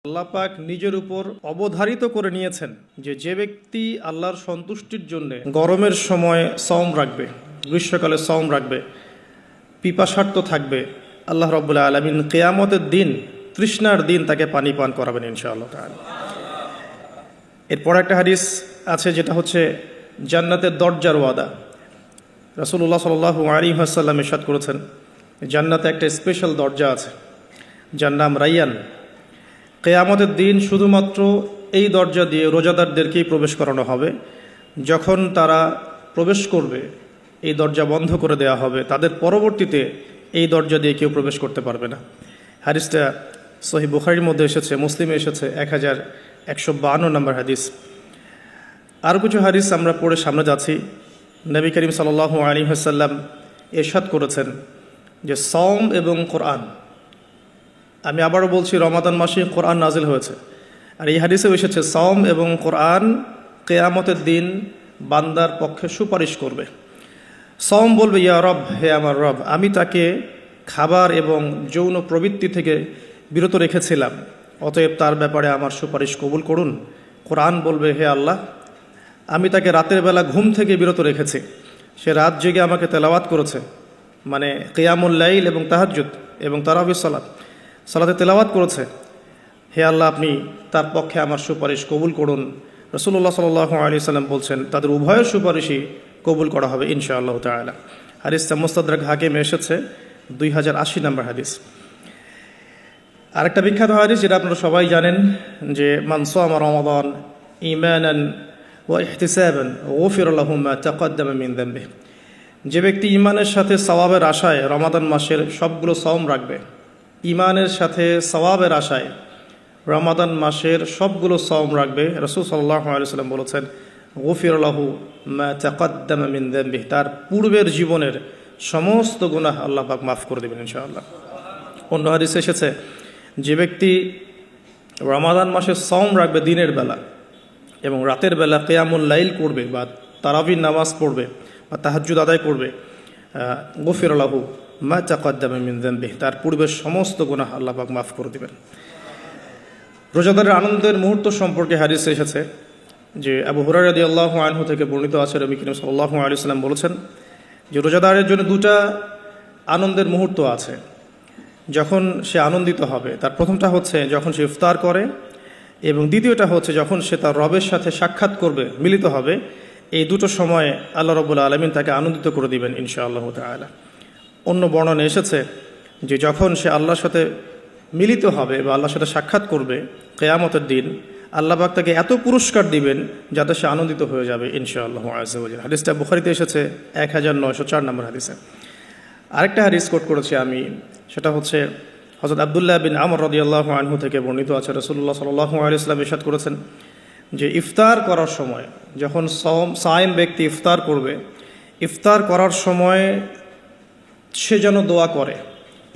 আল্লাহ পাক নিজের উপর অবধারিত করে নিয়েছেন যে ব্যক্তি আল্লাহর সন্তুষ্টির জন্য গরমের সময় সওম রাখবে, গ্রীষ্মকালে সওম রাখবে, পিপাসার্ত থাকবে, আল্লাহ রাব্বুল আলামিন কিয়ামতের দিন তৃষ্ণার দিন তাকে পানি পান করাবেন ইনশাআল্লাহ তাআলা। এরপর একটা হাদিস আছে যেটা হচ্ছে জান্নাতের দরজার ওয়াদা। রাসূলুল্লাহ সাল্লাল্লাহু আলাইহি ওয়াসাল্লাম ইরশাদ করেছেন, জান্নাতে একটা স্পেশাল দরজা আছে যার নাম রাইয়ান। কিয়ামতের দিন শুধুমাত্র এই দরজা দিয়ে রোজাদারদেরকেই প্রবেশ করানো হবে। যখন তারা প্রবেশ করবে এই দরজা বন্ধ করে দেওয়া হবে, তাদের পরবর্তীতে এই দরজা দিয়ে কেউ প্রবেশ করতে পারবে না। হাদিসটা সহিহ বুখারীর মধ্যে এসেছে, মুসলিমে এসেছে 1152 নম্বর হাদিস। আর কিছু হাদিস আমরা পড়ে সামনে যাচ্ছি। নবী করিম সাল্লাল্লাহু আলাইহি ওয়াসাল্লাম ইরশাদ করেছেন যে সওম এবং কোরআন, আমি আবারও বলছি, রমাদান মাসে কোরআন নাজিল হয়েছে। আর এই হাদিসেও এসেছে সওম এবং কোরআন কিয়ামতের দিন বান্দার পক্ষে সুপারিশ করবে। সওম বলবে, ইয়া রব, হে আমার রব, আমি তাকে খাবার এবং যৌন প্রবৃত্তি থেকে বিরত রেখেছিলাম, অতএব তার ব্যাপারে আমার সুপারিশ কবুল করুন। কোরআন বলবে, হে আল্লাহ, আমি তাকে রাতের বেলা ঘুম থেকে বিরত রেখেছি, সে রাত জেগে আমাকে তেলাওয়াত করেছে, মানে কিয়ামুল লাইল এবং তাহাজ্জুদ এবং তারাবির সালাতে তেলাওয়াত করেছে। হে আল্লাহ, আপনি তার পক্ষে আমার সুপারিশ কবুল করুন। রাসূলুল্লাহ সাল্লাল্লাহু আলাইহি ওয়াসাল্লাম বলছেন, তাদের উভয়ের সুপারিশই কবুল করা হবে ইনশাআল্লাহ তাআলা। হাদিসটা মুস্তাদরাক হাকিমে এসেছে 2080 নম্বর হাদিস। আরেকটা বিখ্যাত হাদিস যেটা আপনারা সবাই জানেন, যে মান সামা রমাদান ঈমানান ওয়া ইহতিসাবান গুফিরা লাহু মা তাকদ্দামা মিন যামবিহি, যে ব্যক্তি ঈমানের সাথে সওয়াবের আশায় রমাদান মাসের সবগুলো সওম রাখবে, ঈমানের সাথে সওয়াবের আশায় রমাদান মাসের সবগুলো সওম রাখবে, রাসূল সাল্লাল্লাহু আলাইহি ওয়াসাল্লাম বলেছেন, গুফিরা লাহু মা তাকদ্দামা মিন যামবিহি, তার পূর্বের জীবনের সমস্ত গুনাহ আল্লাহ পাক মাফ করে দেবেন ইনশাআল্লাহ। অন্য হাদিসে এসেছে, যে ব্যক্তি রমাদান মাসের সওম রাখবে দিনের বেলা এবং রাতের বেলা কিয়ামুল লাইল করবে বা তারাবির নামাজ পড়বে বা তাহাজ্জুদ আদায় করবে, গুফিরা লাহু মা তাকদ্দামা মিন যামবিহি, তার পূর্বের সমস্ত গুনাহ আল্লাহ পাক মাফ করে দিবেন। রোজাদারের আনন্দের মুহূর্ত সম্পর্কে হাদিসে এসেছে যে আবু হুরায়রা রাদিয়াল্লাহু আনহু থেকে বর্ণিত আছে, নবী করিম সাল্লাল্লাহু আলাইহি ওয়াসাল্লাম বলেছেন যে রোজাদারের জন্য দুটা আনন্দের মুহূর্ত আছে যখন সে আনন্দিত হবে। তার প্রথমটা হচ্ছে যখন সে ইফতার করে, এবং দ্বিতীয়টা হচ্ছে যখন সে তার রবের সাথে সাক্ষাৎ করবে, মিলিত হবে। এই দুটো সময়ে আল্লাহ রাব্বুল আলামিন তাকে আনন্দিত করে দিবেন ইনশাআল্লাহ তাআলা। অন্য বর্ণনা এসেছে যে যখন সে আল্লাহর সাথে মিলিত হবে বা আল্লাহর সাথে সাক্ষাৎ করবে কিয়ামতের দিন, আল্লাহ পাক তাকে এত পুরস্কার দিবেন যাতে সে আনন্দিত হয়ে যাবে ইনশাআল্লাহ আযজা ওয়া জাল। হাদিসটা বুখারীতে এসেছে 1904 নম্বর হাদিসে। আরেকটা হাদিস কোট করেছি আমি, সেটা হচ্ছে হযরত আব্দুল্লাহ বিন আমর রাদিয়াল্লাহু আনহু থেকে বর্ণিত আছে, রাসূলুল্লাহ সাল্লাল্লাহু আলাইহি ওয়াসাল্লাম ইরশাদ করেছেন যে ইফতার করার সময় যখন সায়েম ব্যক্তি ইফতার করবে, ইফতার করার সময় সে যেন দোয়া করে,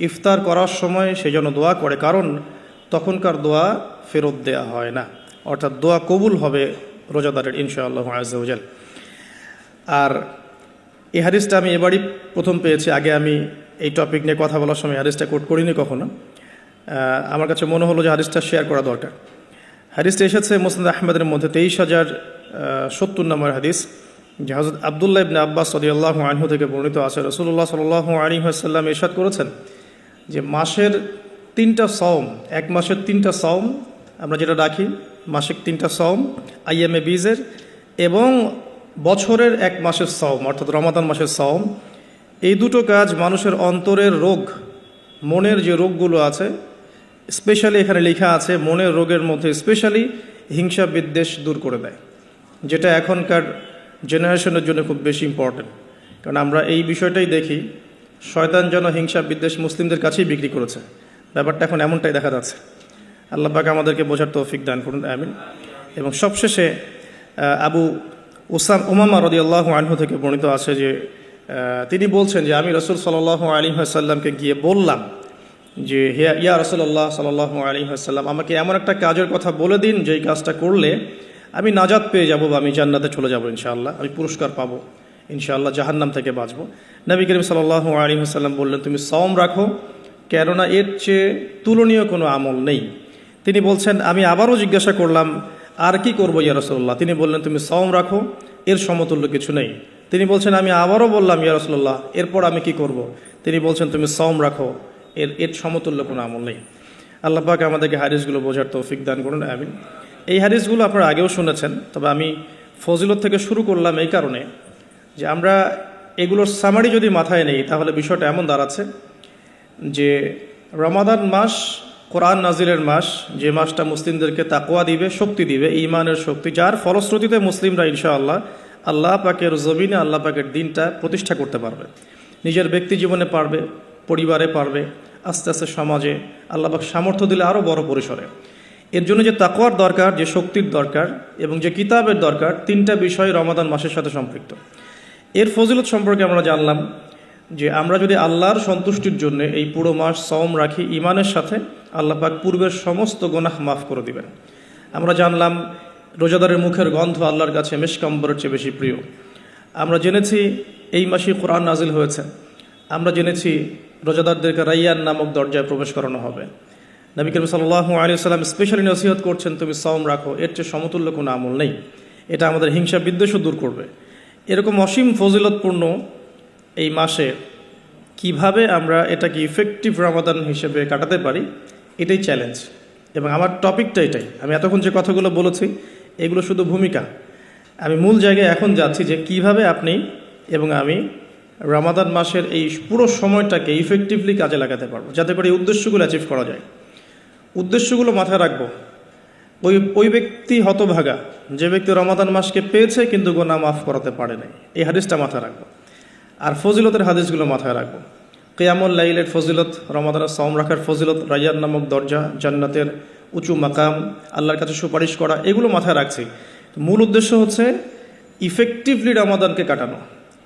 ইফতার করার সময় সে যেন দোয়া করে, কারণ তখনকার দোয়া ফেরত দেয়া হয় না, অর্থাৎ দোয়া কবুল হবে রোজাদারের ইনশাআল্লাহ আযজা ওয়া জাল। আর এই হাদিসটা আমি এবারই প্রথম পেয়েছি, আগে আমি এই টপিক নিয়ে কথা বলার সময় হাদিসটা কোট করিনি কখনো। আমার কাছে মনে হলো যে হাদিসটা শেয়ার করা দরকার। হাদিসটা এসেছে মুসনাদ আহমদের মধ্যে 23,070 নম্বর হাদিস, যে হযরত আব্দুল্লাহ ইবনে আব্বাস রাদিয়াল্লাহু আনহু থেকে বর্ণিত আছে, রাসূলুল্লাহ সাল্লাল্লাহু আলাইহি ওয়াসাল্লাম ইরশাদ করেছেন যে মাসের 3টা সওম, এক মাসের 3টা সওম আমরা যেটা রাখি, মাসিক 3টা সওম আইয়ামে বীজের, এবং বছরের এক মাসের সওম অর্থাৎ রমাদান মাসের সওম, এই দুটো কাজ মানুষের অন্তরের রোগ, মনের যে রোগগুলো আছে, স্পেশালি এখানে লেখা আছে মনের রোগের মধ্যে স্পেশালি হিংসা বিদ্বেষ দূর করে দেয়, যেটা এখনকার জেনারেশনের জন্য খুব বেশি ইম্পর্টেন্ট। কারণ আমরা এই বিষয়টাই দেখি, শয়তান যেন হিংসা বিদ্বেষ মুসলিমদের কাছেই বিক্রি করেছে, ব্যাপারটা এখন এমনটাই দেখা যাচ্ছে। আল্লাহ পাক আমাদেরকে বোঝার তৌফিক দান করুন, আমিন। এবং সবশেষে আবু উমামা রাদিয়াল্লাহু আনহু থেকে বর্ণিত আছে যে তিনি বলছেন যে আমি রাসূল সাল্লাল্লাহু আলাইহি ওয়াসাল্লামকে গিয়ে বললাম যে হে ইয়া রাসূলুল্লাহ সাল্লাল্লাহু আলাইহি ওয়াসাল্লাম, আমাকে এমন একটা কাজের কথা বলে দিন যেই কাজটা করলে আমি নাজাত পেয়ে যাব বা আমি জান্নাতে চলে যাব ইনশাআল্লাহ, আমি পুরস্কার পাবো ইনশাআল্লাহ, জাহান্নাম থেকে বাঁচবো। নবী করিম সাল্লাল্লাহু আলাইহি ওয়াসাল্লাম বললেন, তুমি সওম রাখো, কেননা এর চেয়ে তুলনীয় কোনো আমল নেই। তিনি বলছেন, আমি আবারও জিজ্ঞাসা করলাম, আর কি করবো ইয়া রাসূলুল্লাহ? তিনি বললেন, তুমি সওম রাখো, এর সমতুল্য কিছু নেই। তিনি বলছেন, আমি আবারও বললাম ইয়া রাসূলুল্লাহ, এরপর আমি কি করব? তিনি বলছেন, তুমি সওম রাখো, এর সমতুল্য কোনো আমল নেই। আল্লাহ পাক আমাদেরকে হাদিসগুলো বোঝার তৌফিক দান করুন, আমিন। এই হাদিসগুলো আপনারা আগেও শুনেছেন, তবে আমি ফজিলত থেকে শুরু করলাম এই কারণে যে আমরা এগুলোর সামারি যদি মাথায় নেই, তাহলে বিষয়টা এমন দাঁড়াচ্ছে যে রমাদান মাস কোরআন নাজিলের মাস, যে মাসটা মুসলিমদেরকে তাকওয়া দিবে, শক্তি দিবে, ঈমানের শক্তি, যার ফলশ্রুতিতে মুসলিমরা ইনশাআল্লাহ আল্লাহ পাকের জমিনে আল্লাহ পাকের দিনটা প্রতিষ্ঠা করতে পারবে, নিজের ব্যক্তি জীবনে পারবে, পরিবারে পারবে, আস্তে আস্তে সমাজে আল্লাহ পাক সামর্থ্য দিলে আরও বড় পরিসরে। এর জন্য যে তাকওয়ার দরকার, যে শক্তির দরকার এবং যে কিতাবের দরকার, তিনটা বিষয় রমাদান মাসের সাথে সম্পৃক্ত। এর ফজিলত সম্পর্কে আমরা জানলাম যে আমরা যদি আল্লাহর সন্তুষ্টির জন্য এই পুরো মাস সওম রাখি ঈমানের সাথে, আল্লাহ পাক পূর্বের সমস্ত গুনাহ মাফ করে দিবেন। আমরা জানলাম রোজাদারের মুখের গন্ধ আল্লাহর কাছে মিশক আম্বরের চেয়ে বেশি প্রিয়। আমরা জেনেছি এই মাসে কোরআন নাজিল হয়েছে। আমরা জেনেছি রোজাদারদেরকে রাইয়ান নামক দরজায় প্রবেশ করানো হবে। নবী করিম সাল্লাল্লাহু আলাইহি ওয়াসাল্লাম স্পেশালি নসিহত করছেন, তুমি সওম রাখো, এর চেয়ে সমতুল্য কোনো আমল নেই। এটা আমাদের হিংসা বিদ্বেষও দূর করবে। এরকম অসীম ফজিলতপূর্ণ এই মাসে কিভাবে আমরা এটাকে ইফেক্টিভ রমাদান হিসেবে কাটাতে পারি, এটাই চ্যালেঞ্জ। এবং আমার টপিকটা এটাই। আমি এতক্ষণ যে কথাগুলো বলেছি এগুলো শুধু ভূমিকা। আমি মূল জায়গায় এখন যাচ্ছি যে কিভাবে আপনি এবং আমি রমাদান মাসের এই পুরো সময়টাকে ইফেক্টিভলি কাজে লাগাতে পারবো, যাতে করে এই উদ্দেশ্যগুলো অ্যাচিভ করা যায়। উদ্দেশ্যগুলো মাথায় রাখবো। ওই ব্যক্তি হতভাগা যে ব্যক্তি রমাদান মাসকে পেয়েছে কিন্তু গুনাহ মাফ করাতে পারে নাই, এই হাদিসটা মাথায় রাখবো। আর ফজিলতের হাদিসগুলো মাথায় রাখবো। কিয়ামুল লাইলের ফজিলত, রমাদানের সওম রাখার ফজিলত, রাইয়ান নামক দরজা, জান্নাতের উঁচু মাকাম, আল্লাহর কাছে সুপারিশ করা, এগুলো মাথায় রাখছি। মূল উদ্দেশ্য হচ্ছে ইফেক্টিভলি রমাদানকে কাটানো,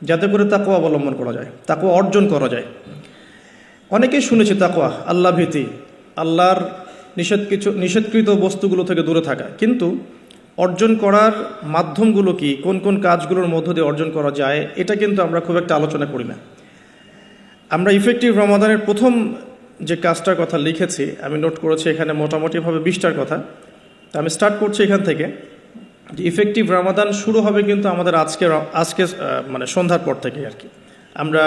যাতে করে তাকওয়া অবলম্বন করা যায়, তাকওয়া অর্জন করা যায়। অনেকেই শুনেছি তাকওয়া, আল্লাহ ভীতি, আল্লাহর নিষেধকৃত বস্তুগুলো থেকে দূরে থাকা, কিন্তু অর্জন করার মাধ্যমগুলো কি, কোন কোন কাজগুলোর মধ্য দিয়ে অর্জন করা যায়, এটা কিন্তু আমরা খুব একটা আলোচনা করি না। আমরা ইফেক্টিভ রমাদানের প্রথম যে কাজটার কথা লিখেছি, আমি নোট করেছি এখানে মোটামুটিভাবে 20টার কথা। তা আমি স্টার্ট করছি এখান থেকে যে ইফেক্টিভ রমাদান শুরু হবে কিন্তু আমাদের আজকে মানে সন্ধ্যার পর থেকে আর কি। আমরা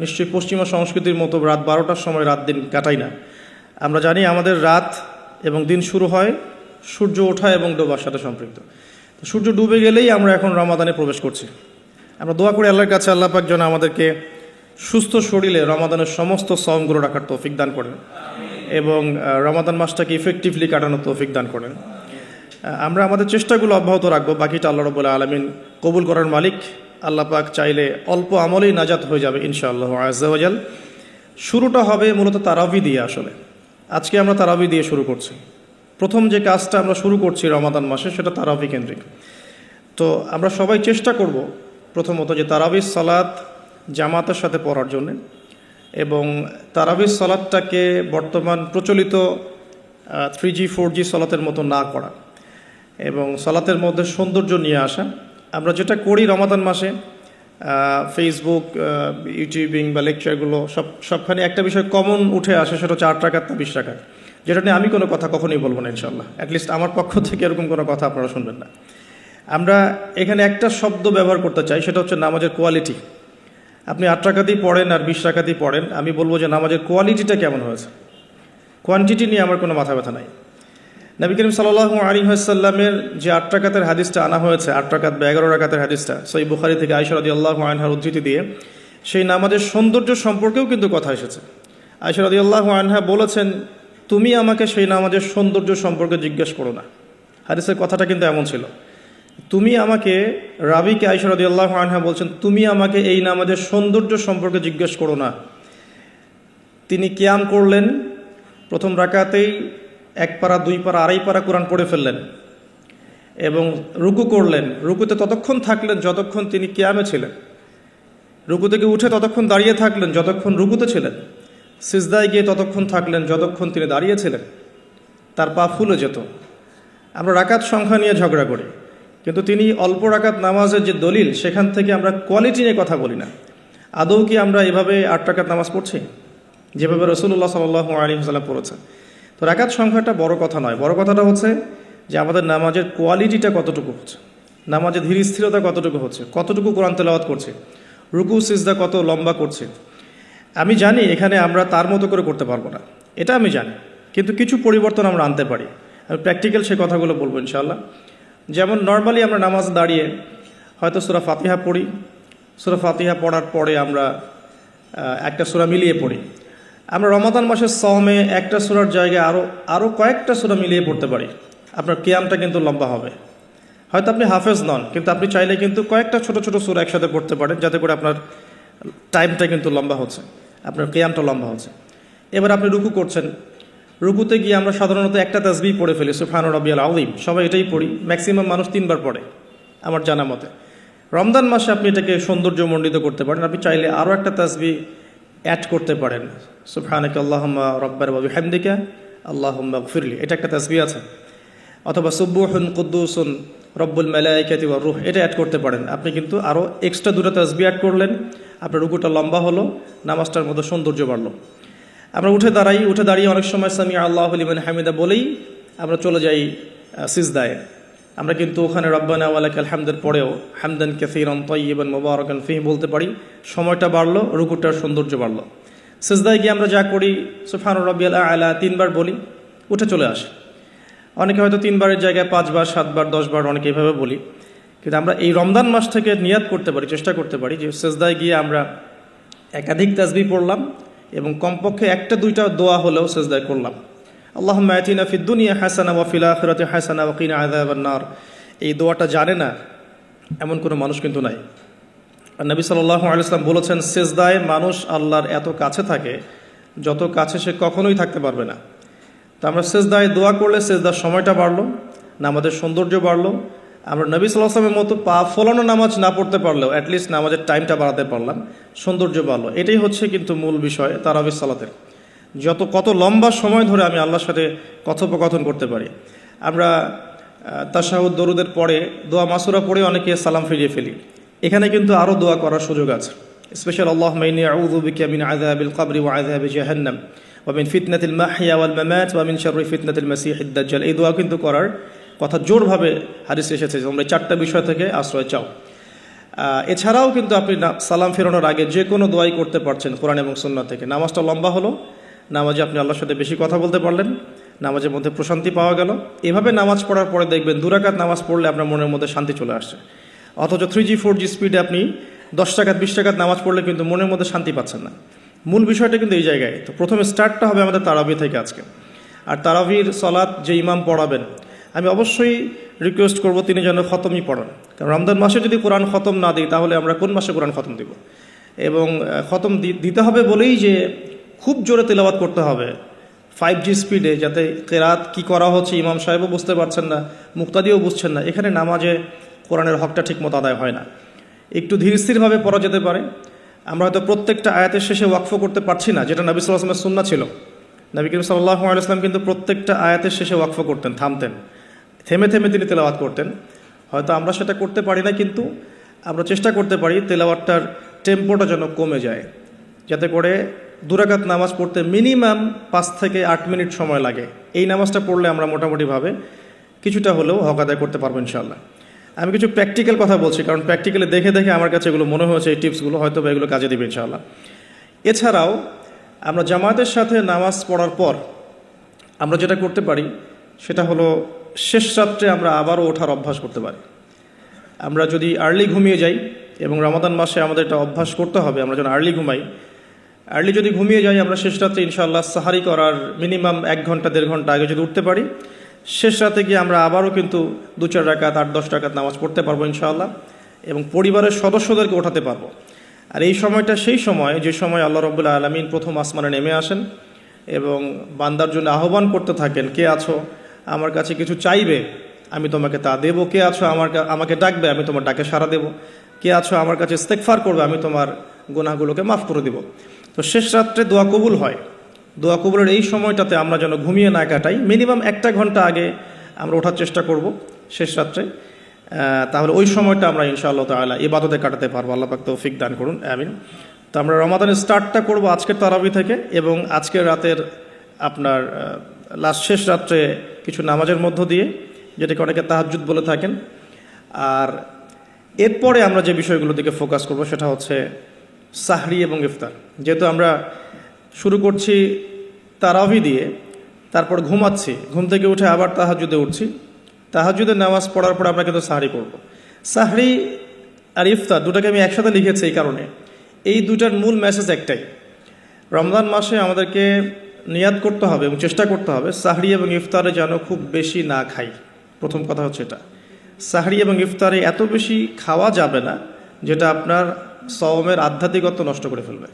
নিশ্চয়ই পশ্চিমা সংস্কৃতির মতো রাত 12টার সময় রাত দিন কাটাই না। আমরা জানি আমাদের রাত এবং দিন শুরু হয় সূর্য ওঠা এবং ডোবার সাথে সম্পৃক্ত। তো সূর্য ডুবে গেলেই আমরা এখন রমাদানে প্রবেশ করছি। আমরা দোয়া করি আল্লাহর কাছে, আল্লাহ পাক যেন আমাদেরকে সুস্থ শরীরে রমাদানের সমস্ত সওমগুলো রাখার তৌফিক দান করেন এবং রমাদান মাসটাকে ইফেক্টিভলি কাটানোর তৌফিক দান করেন। আমরা আমাদের চেষ্টাগুলো অব্যাহত রাখবো, বাকিটা আল্লাহ রাব্বুল আলামিন কবুল করার মালিক। আল্লাহ পাক চাইলে অল্প আমলেই নাজাত হয়ে যাবে ইনশাআল্লাহ আজ্জা ওয়া জাল। শুরুটা হবে মূলত তারাবি দিয়ে। আসলে আজকে আমরা তারাবি দিয়ে শুরু করছি। প্রথম যে কাজটা আমরা শুরু করছি রমাদান মাসে, সেটা তারাবি কেন্দ্রিক। তো আমরা সবাই চেষ্টা করব প্রথমত যে তারাবির সালাত জামাতের সাথে পড়ার জন্য, এবং তারাবির সালাতটাকে বর্তমান প্রচলিত 3G 4G সালাতের মতো না করা এবং সালাতের মধ্যে সৌন্দর্য নিয়ে আসা। আমরা যেটা করি রমাদান মাসে, ফেসবুক, ইউটিউবিং বা লেকচারগুলো সবখানে একটা বিষয় কমন উঠে আসে, সেটা হচ্ছে 8 রাকাত না 20 রাকাত, যেটা নিয়ে আমি কোনো কথা কখনোই বলবো না ইনশাল্লাহ। অ্যাটলিস্ট আমার পক্ষ থেকে এরকম কোনো কথা আপনারা শুনবেন না। আমরা এখানে একটা শব্দ ব্যবহার করতে চাই, সেটা হচ্ছে নামাজের কোয়ালিটি। আপনি 8 রাকাতই পড়েন আর 20 রাকাতই পড়েন, আমি বলবো যে নামাজের কোয়ালিটিটা কেমন হয়েছে। কোয়ান্টিটি নিয়ে আমার কোনো মাথা ব্যথা নাই। নবী করিম সাল্লাল্লাহু আলাইহি ওয়াসাল্লামের যে 8 রাকাতের হাদিসটা আনা হয়েছে, 8 রাকাত বা 11 রাকাতের হাদিসটা সহিহ বুখারী থেকে আয়েশা রাদিয়াল্লাহু আনহার উদ্ধৃতি দিয়ে, সেই নামাজের সৌন্দর্য সম্পর্কেও কিন্তু কথা এসেছে। আয়েশা রাদিয়াল্লাহু আনহা বলেছেন, তুমি আমাকে সেই নামাজের সৌন্দর্য সম্পর্কে জিজ্ঞেস করো না। হাদিসের কথাটা কিন্তু এমন ছিল, তুমি আমাকে, রাবিকে আয়েশা রাদিয়াল্লাহু আনহা বলছেন, তুমি আমাকে এই নামাজের সৌন্দর্য সম্পর্কে জিজ্ঞেস করো না। তিনি কিয়াম করলেন, প্রথম রাকাতেই 1 পারা 2 পারা 2.5 পারা কোরআন পড়ে ফেললেন এবং রুকু করলেন। রুকুতে ততক্ষণ থাকলেন যতক্ষণ তিনি কিয়ামে ছিলেন। রুকু থেকে উঠে ততক্ষণ দাঁড়িয়ে থাকলেন যতক্ষণ রুকুতে ছিলেন। সিজদায় গিয়ে ততক্ষণ থাকলেন যতক্ষণ তিনি দাঁড়িয়েছিলেন। তার পা ফুলে যেত। আমরা রাকাত সংখ্যা নিয়ে ঝগড়া করি, কিন্তু তিনি অল্প রাকাত নামাজের যে দলিল, সেখান থেকে আমরা কোয়ালিটি নিয়ে কথা বলি না। আদৌ কি আমরা এভাবে 8 রাকাত নামাজ পড়ছি যেভাবে রাসূলুল্লাহ সাল্লাল্লাহু আলাইহি ওয়াসাল্লাম পড়েছেন? তো তো রাকাত সংখ্যাটা বড় কথা নয়, বড় কথাটা হচ্ছে যে আমাদের নামাজের কোয়ালিটিটা কতটুকু হচ্ছে, নামাজের ধীর স্থিরতা কতটুকু হচ্ছে, কতটুকু কোরআন তেলাওয়াত করছে, রুকু সিজদা কত লম্বা করছে। আমি জানি এখানে আমরা তার মতো করে করতে পারবো না, এটা আমি জানি, কিন্তু কিছু পরিবর্তন আমরা আনতে পারি। আমি প্র্যাকটিক্যাল সেই কথাগুলো বলবো ইনশাআল্লাহ। যেমন নর্মালি আমরা নামাজ দাঁড়িয়ে হয়তো সূরা ফাতিহা পড়ি, সূরা ফাতিহা পড়ার পরে আমরা একটা সূরা মিলিয়ে পড়ি। আমরা রমাদান মাসের সওমে একটা সূরার জায়গায় আরও কয়েকটা সূরা মিলিয়ে পড়তে পারি। আপনার কিয়ামটা কিন্তু লম্বা হবে। হয়তো আপনি হাফেজ নন, কিন্তু আপনি চাইলে কিন্তু কয়েকটা ছোট ছোট সূরা একসাথে পড়তে পারেন, যাতে করে আপনার টাইমটা কিন্তু লম্বা হচ্ছে, আপনার কিয়ামটা লম্বা হচ্ছে। এবার আপনি রুকু করছেন, রুকুতে গিয়ে আমরা সাধারণত একটা তাসবিহ পড়ে ফেলি, সুবহান রাব্বিয়াল আযীম, সবাই এটাই পড়ি, ম্যাক্সিমাম মানুষ 3 বার পড়ে আমার জানা মতে। রমজান মাসে আপনি এটাকে সৌন্দর্যমণ্ডিত করতে পারেন, আপনি চাইলে আরও একটা তাসবিহ অ্যাড করতে পারেন, সুবহানাকা আল্লাহুম্মা রাব্বানা ওয়া বিহামদিকা আল্লাহুম্মা গফিরলি, এটা একটা তাসবিহ আছে। অথবা সুবহুন কুদ্দুসুন রব্বুল মালাইকাতি ওয়ার রূহ, এটা অ্যাড করতে পারেন। আপনি কিন্তু আরও এক্সট্রা 2টা তাসবিহ অ্যাড করলেন, আপনার রুকুটা লম্বা হলো, নামাজটার মধ্যে সৌন্দর্য বাড়লো। আমরা উঠে দাঁড়িয়ে অনেক সময় সামি আল্লাহু লিমান হামিদা বলেই আমরা চলে যাই সিজদায়। আমরা কিন্তু ওখানে রব্বানা ওয়া লাকাল হামদের পরেও হামদান কাসীরান তাইয়িবান মুবারাকান ফীহি বলতে পারি, সময়টা বাড়লো, রুকুটার সৌন্দর্য বাড়লো। সিজদায় গিয়ে আমরা যা করি সুবহান রাব্বিয়াল আ'লা 3 বার বলি, উঠে চলে আসি। অনেকে হয়তো 3 বারের জায়গায় 5 বার, 7 বার, 10 বার অনেকে এইভাবে বলি। কিন্তু আমরা এই রমজান মাস থেকে নিয়াত করতে পারি, চেষ্টা করতে পারি যে সিজদায় গিয়ে আমরা একাধিক তাসবিহ পড়লাম এবং কমপক্ষে 1-2টা দোয়া হলেও সিজদায় করলাম। আল্লাহুম্মা আতিনা ফিদ দুনিয়া হাসানা ওয়া ফিল আখিরাতি হাসানা ওয়া কিনা আযাবান নার। এই দোয়াটা জানে না এমন কোনো মানুষ কিন্তু নাই। আর নবী সাল্লাল্লাহু আলাইহি ওয়াসাল্লাম বলেছেন, সিজদায় মানুষ আল্লাহর এত কাছে থাকে যত কাছে সে কখনোই থাকতে পারবে না। তো আমরা সিজদায় দোয়া করলে সিজদার সময়টা বাড়লো, নামাজের সৌন্দর্য বাড়লো। আমরা নবী সাল্লাল্লাহু আলাইহি ওয়াসাল্লামের মতো পা ফলানো নামাজ না পড়তে পারলেও অ্যাটলিস্ট নামাজের টাইমটা বাড়াতে পারলাম, সৌন্দর্য বাড়লো। এটাই হচ্ছে কিন্তু মূল বিষয় তারাবির সালাতের। কত লম্বা সময় ধরে আমি আল্লাহর সাথে কথোপকথন করতে পারি। আমরা তাশাহুদ দরুদের পরে দোয়া মাসুরা পড়ে অনেকে সালাম ফিরিয়ে ফেলি। এখানে কিন্তু আরও দোয়া করার সুযোগ আছে। স্পেশাল আল্লাহুম্মা ইন্নী আউযু বিকা মিন আযাবিল কবরি ওয়া আযাবি জাহান্নাম ওয়া মিন ফিতনাতিল মাহইয়া ওয়াল মামাত ওয়া মিন শাররি ফিতনাতিল মাসিহিদ দাজ্জাল। এই দোয়া কিন্তু করার কথা জোরভাবে হাদিসে এসেছে, তোমরা 4টা বিষয় থেকে আশ্রয় চাও। এছাড়াও কিন্তু আপনি সালাম ফেরানোর আগে যে কোনো দোয়াই করতে পারছেন কোরআন এবং সুন্নাহ থেকে। নামাজটা লম্বা হলো, নামাজে আপনি আল্লাহর সাথে বেশি কথা বলতে পারলেন, নামাজের মধ্যে প্রশান্তি পাওয়া গেল। এভাবে নামাজ পড়ার পরে দেখবেন 2 রাকাত নামাজ পড়লে আপনার মনের মধ্যে শান্তি চলে আসছে। অথচ 3G 4G স্পিডে আপনি 10 রাকাত 20 রাকাত নামাজ পড়লে কিন্তু মনের মধ্যে শান্তি পাচ্ছেন না। মূল বিষয়টা কিন্তু এই জায়গায়। তো প্রথমে স্টার্টটা হবে আমাদের তারাবি থেকে আজকে। আর তারাবির সালাত যে ইমাম পড়াবেন, আমি অবশ্যই রিকোয়েস্ট করব তিনি যেন খতমই পড়ান। কারণ রমজান মাসে যদি কোরআন খতম না দিই তাহলে আমরা কোন মাসে কোরআন খতম দিব? এবং খতম দিতে হবে বলেই যে খুব জোরে তেলাওয়াত করতে হবে 5G স্পিডে, যাতে কেরাত কি করা হচ্ছে ইমাম সাহেবও বুঝতে পারছেন না, মুক্তাদিও বুঝছেন না। এখানে নামাজে কোরআনের হকটা ঠিকমতো আদায় হয় না। একটু ধীর স্থিরভাবে পড়া যেতে পারে। আমরা হয়তো প্রত্যেকটা আয়াতের শেষে ওয়াকফ করতে পারছি না, যেটা নবী সাল্লাল্লাহু আলাইহি ওয়াসাল্লামের সুন্নাহ ছিল। নবী করিম সাল্লাল্লাহু আলাইহি ওয়াসাল্লাম কিন্তু প্রত্যেকটা আয়াতের শেষে ওয়াকফ করতেন, থামতেন, থেমে থেমে তিনি তেলাওয়াত করতেন। হয়তো আমরা সেটা করতে পারি না, কিন্তু আমরা চেষ্টা করতে পারি তেলাওয়াতটার টেম্পোটা যেন কমে যায়, যাতে করে 2 রাকাত নামাজ পড়তে মিনিমাম 5 থেকে 8 মিনিট সময় লাগে। এই নামাজটা পড়লে আমরা মোটামুটিভাবে কিছুটা হলেও হক আদায় করতে পারবো ইনশাআল্লাহ। আমি কিছু প্র্যাকটিক্যাল কথা বলছি, কারণ প্র্যাকটিক্যালি দেখে দেখে আমার কাছে এগুলো মনে হয়েছে, এই টিপসগুলো হয়তো বা এগুলো কাজে দেবে ইনশাআল্লাহ। এছাড়াও আমরা জামাতের সাথে নামাজ পড়ার পর আমরা যেটা করতে পারি সেটা হলো শেষ রাত্রে আমরা আবারও ওঠার অভ্যাস করতে পারি। আমরা যদি আর্লি ঘুমিয়ে যাই, এবং রমাদান মাসে আমাদের এটা অভ্যাস করতে হবে, আমরা যেন আর্লি ঘুমাই। আর্লি যদি ঘুমিয়ে যাই আমরা শেষ রাত্রে ইনশাআল্লাহ সাহারি করার মিনিমাম 1 ঘন্টা 1.5 ঘন্টা আগে যদি উঠতে পারি, শেষ রাতে গিয়ে আমরা আবারও কিন্তু 2-4 রাকাত 8-10 রাকাত নামাজ পড়তে পারবো ইনশাআল্লাহ, এবং পরিবারের সদস্যদেরকে ওঠাতে পারবো। আর এই সময়টা সেই সময় যে সময় আল্লাহ রাব্বুল আলামিন প্রথম আসমানে নেমে আসেন এবং বান্দার জন্য আহ্বান করতে থাকেন, কে আছো আমার কাছে কিছু চাইবে আমি তোমাকে তা দেব, কে আছো আমাকে ডাকবে আমি তোমার ডাকে সাড়া দেব, কে আছো আমার কাছে ইস্তেগফার করবে আমি তোমার গুনাহগুলোকে মাফ করে দেব। তো শেষ রাত্রে দোয়া কবুল হয়। দোয়া কবুলের এই সময়টাতে আমরা যেন ঘুমিয়ে না কাটাই, মিনিমাম 1 ঘন্টা আগে আমরা ওঠার চেষ্টা করব শেষ রাত্রে। তাহলে ওই সময়টা আমরা ইনশাআল্লাহ তাআলা ইবাদতে কাটাতে পারবো। আল্লাহ পাক তৌফিক দান করুন, আমিন। তো আমরা রমাদানের স্টার্টটা করব আজকের তারাবি থেকে, এবং আজকের রাতের আপনার লাস্ট শেষ রাত্রে কিছু নামাজের মধ্য দিয়ে, যেটাকে অনেকে তাহাজ্জুদ বলে থাকেন। আর এরপরে আমরা যে বিষয়গুলোর দিকে ফোকাস করব সেটা হচ্ছে সাহরি এবং ইফতার। যেহেতু আমরা শুরু করছি তারাবি দিয়ে, তারপর ঘুমাচ্ছি, ঘুম থেকে উঠে আবার তাহাজ্জুদে উঠছি, তাহাজ্জুদের নামাজ পড়ার পর আমরা কিন্তু সাহরি করব। সাহরি আর ইফতার দুটাকে আমি একসাথে লিখেছি এই কারণে, এই দুটার মূল মেসেজ একটাই। রমজান মাসে আমাদেরকে নিয়াত করতে হবে এবং চেষ্টা করতে হবে সাহরি এবং ইফতারে যেন খুব বেশি না খাই। প্রথম কথা হচ্ছে এটা, সাহরি এবং ইফতারে এত বেশি খাওয়া যাবে না যেটা আপনার সওমের আধ্যাত্মিকত্ব নষ্ট করে ফেলবে।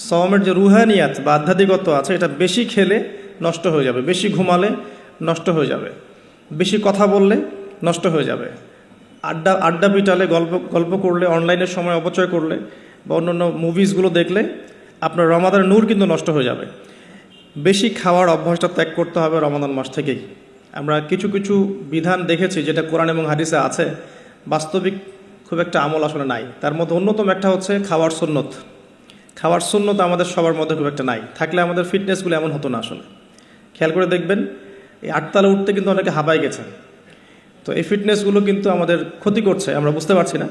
সওমের যে রুহানিয়াত বা আধ্যাত্মিকত্ব আছে এটা বেশি খেলে নষ্ট হয়ে যাবে, বেশি ঘুমালে নষ্ট হয়ে যাবে, বেশি কথা বললে নষ্ট হয়ে যাবে, আড্ডা পিটালে, গল্প করলে, অনলাইনের সময় অপচয় করলে বা অন্যান্য মুভিজগুলো দেখলে আপনার রমাদানের নূর কিন্তু নষ্ট হয়ে যাবে। বেশি খাওয়ার অভ্যাসটা ত্যাগ করতে হবে রমাদান মাস থেকেই। আমরা কিছু কিছু বিধান দেখেছি যেটা কোরআন এবং হাদিসে আছে, বাস্তবিক খুব একটা আমল আসলে নাই। তার মধ্যে অন্যতম একটা হচ্ছে খাওয়ার সুন্নত। খাওয়ার সুন্নত আমাদের সবার মধ্যে খুব একটা নাই, থাকলে আমাদের ফিটনেসগুলো এমন হতো না আসলে। খেয়াল করে দেখবেন এই 8 তলা উঠতে কিন্তু অনেকে হাবাই গেছেন। তো এই ফিটনেসগুলো কিন্তু আমাদের ক্ষতি করছে, আমরা বুঝতে পারছি না।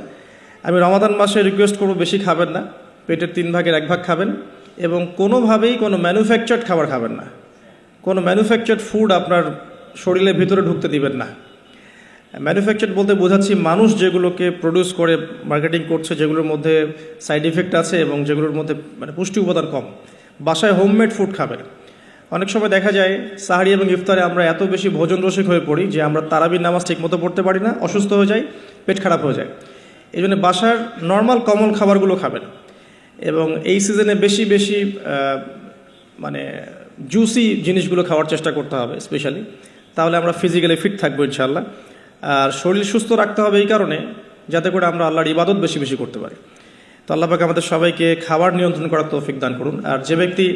আমি রমাদান মাসে রিকোয়েস্ট করবো বেশি খাবেন না, পেটের 3 ভাগের 1 ভাগ খাবেন এবং কোনোভাবেই কোনো ম্যানুফ্যাকচার্ড খাবার খাবেন না। কোনো ম্যানুফ্যাকচার্ড ফুড আপনার শরীরের ভিতরে ঢুকতে দিবেন না। ম্যানুফ্যাকচার্ড বলতে বোঝাচ্ছি মানুষ যেগুলোকে প্রডিউস করে মার্কেটিং করছে, যেগুলোর মধ্যে সাইড ইফেক্ট আছে এবং যেগুলোর মধ্যে মানে পুষ্টি উপাদান কম। বাসায় হোমমেড ফুড খাবেন। অনেক সময় দেখা যায় সাহরি এবং ইফতারে আমরা এত বেশি ভোজন রসিক হয়ে পড়ি যে আমরা তারাবির নামাজ ঠিক মতো পড়তে পারি না, অসুস্থ হয়ে যাই, পেট খারাপ হয়ে যায়। এই জন্য বাসার নর্মাল কমন খাবারগুলো খাবেন এবং এই সিজনে বেশি বেশি মানে জুসি জিনিসগুলো খাওয়ার চেষ্টা করতে হবে স্পেশালি, তাহলে আমরা ফিজিক্যালি ফিট থাকবো ইনশাআল্লাহ। আর শরীর সুস্থ রাখতে হবে এই কারণে যাতে করে আমরা আল্লাহর ইবাদত বেশি বেশি করতে পারি। তো আল্লাহ পাক আমাদের সবাইকে খাবার নিয়ন্ত্রণ করার তৌফিক দান করুন। আর যে ব্যক্তি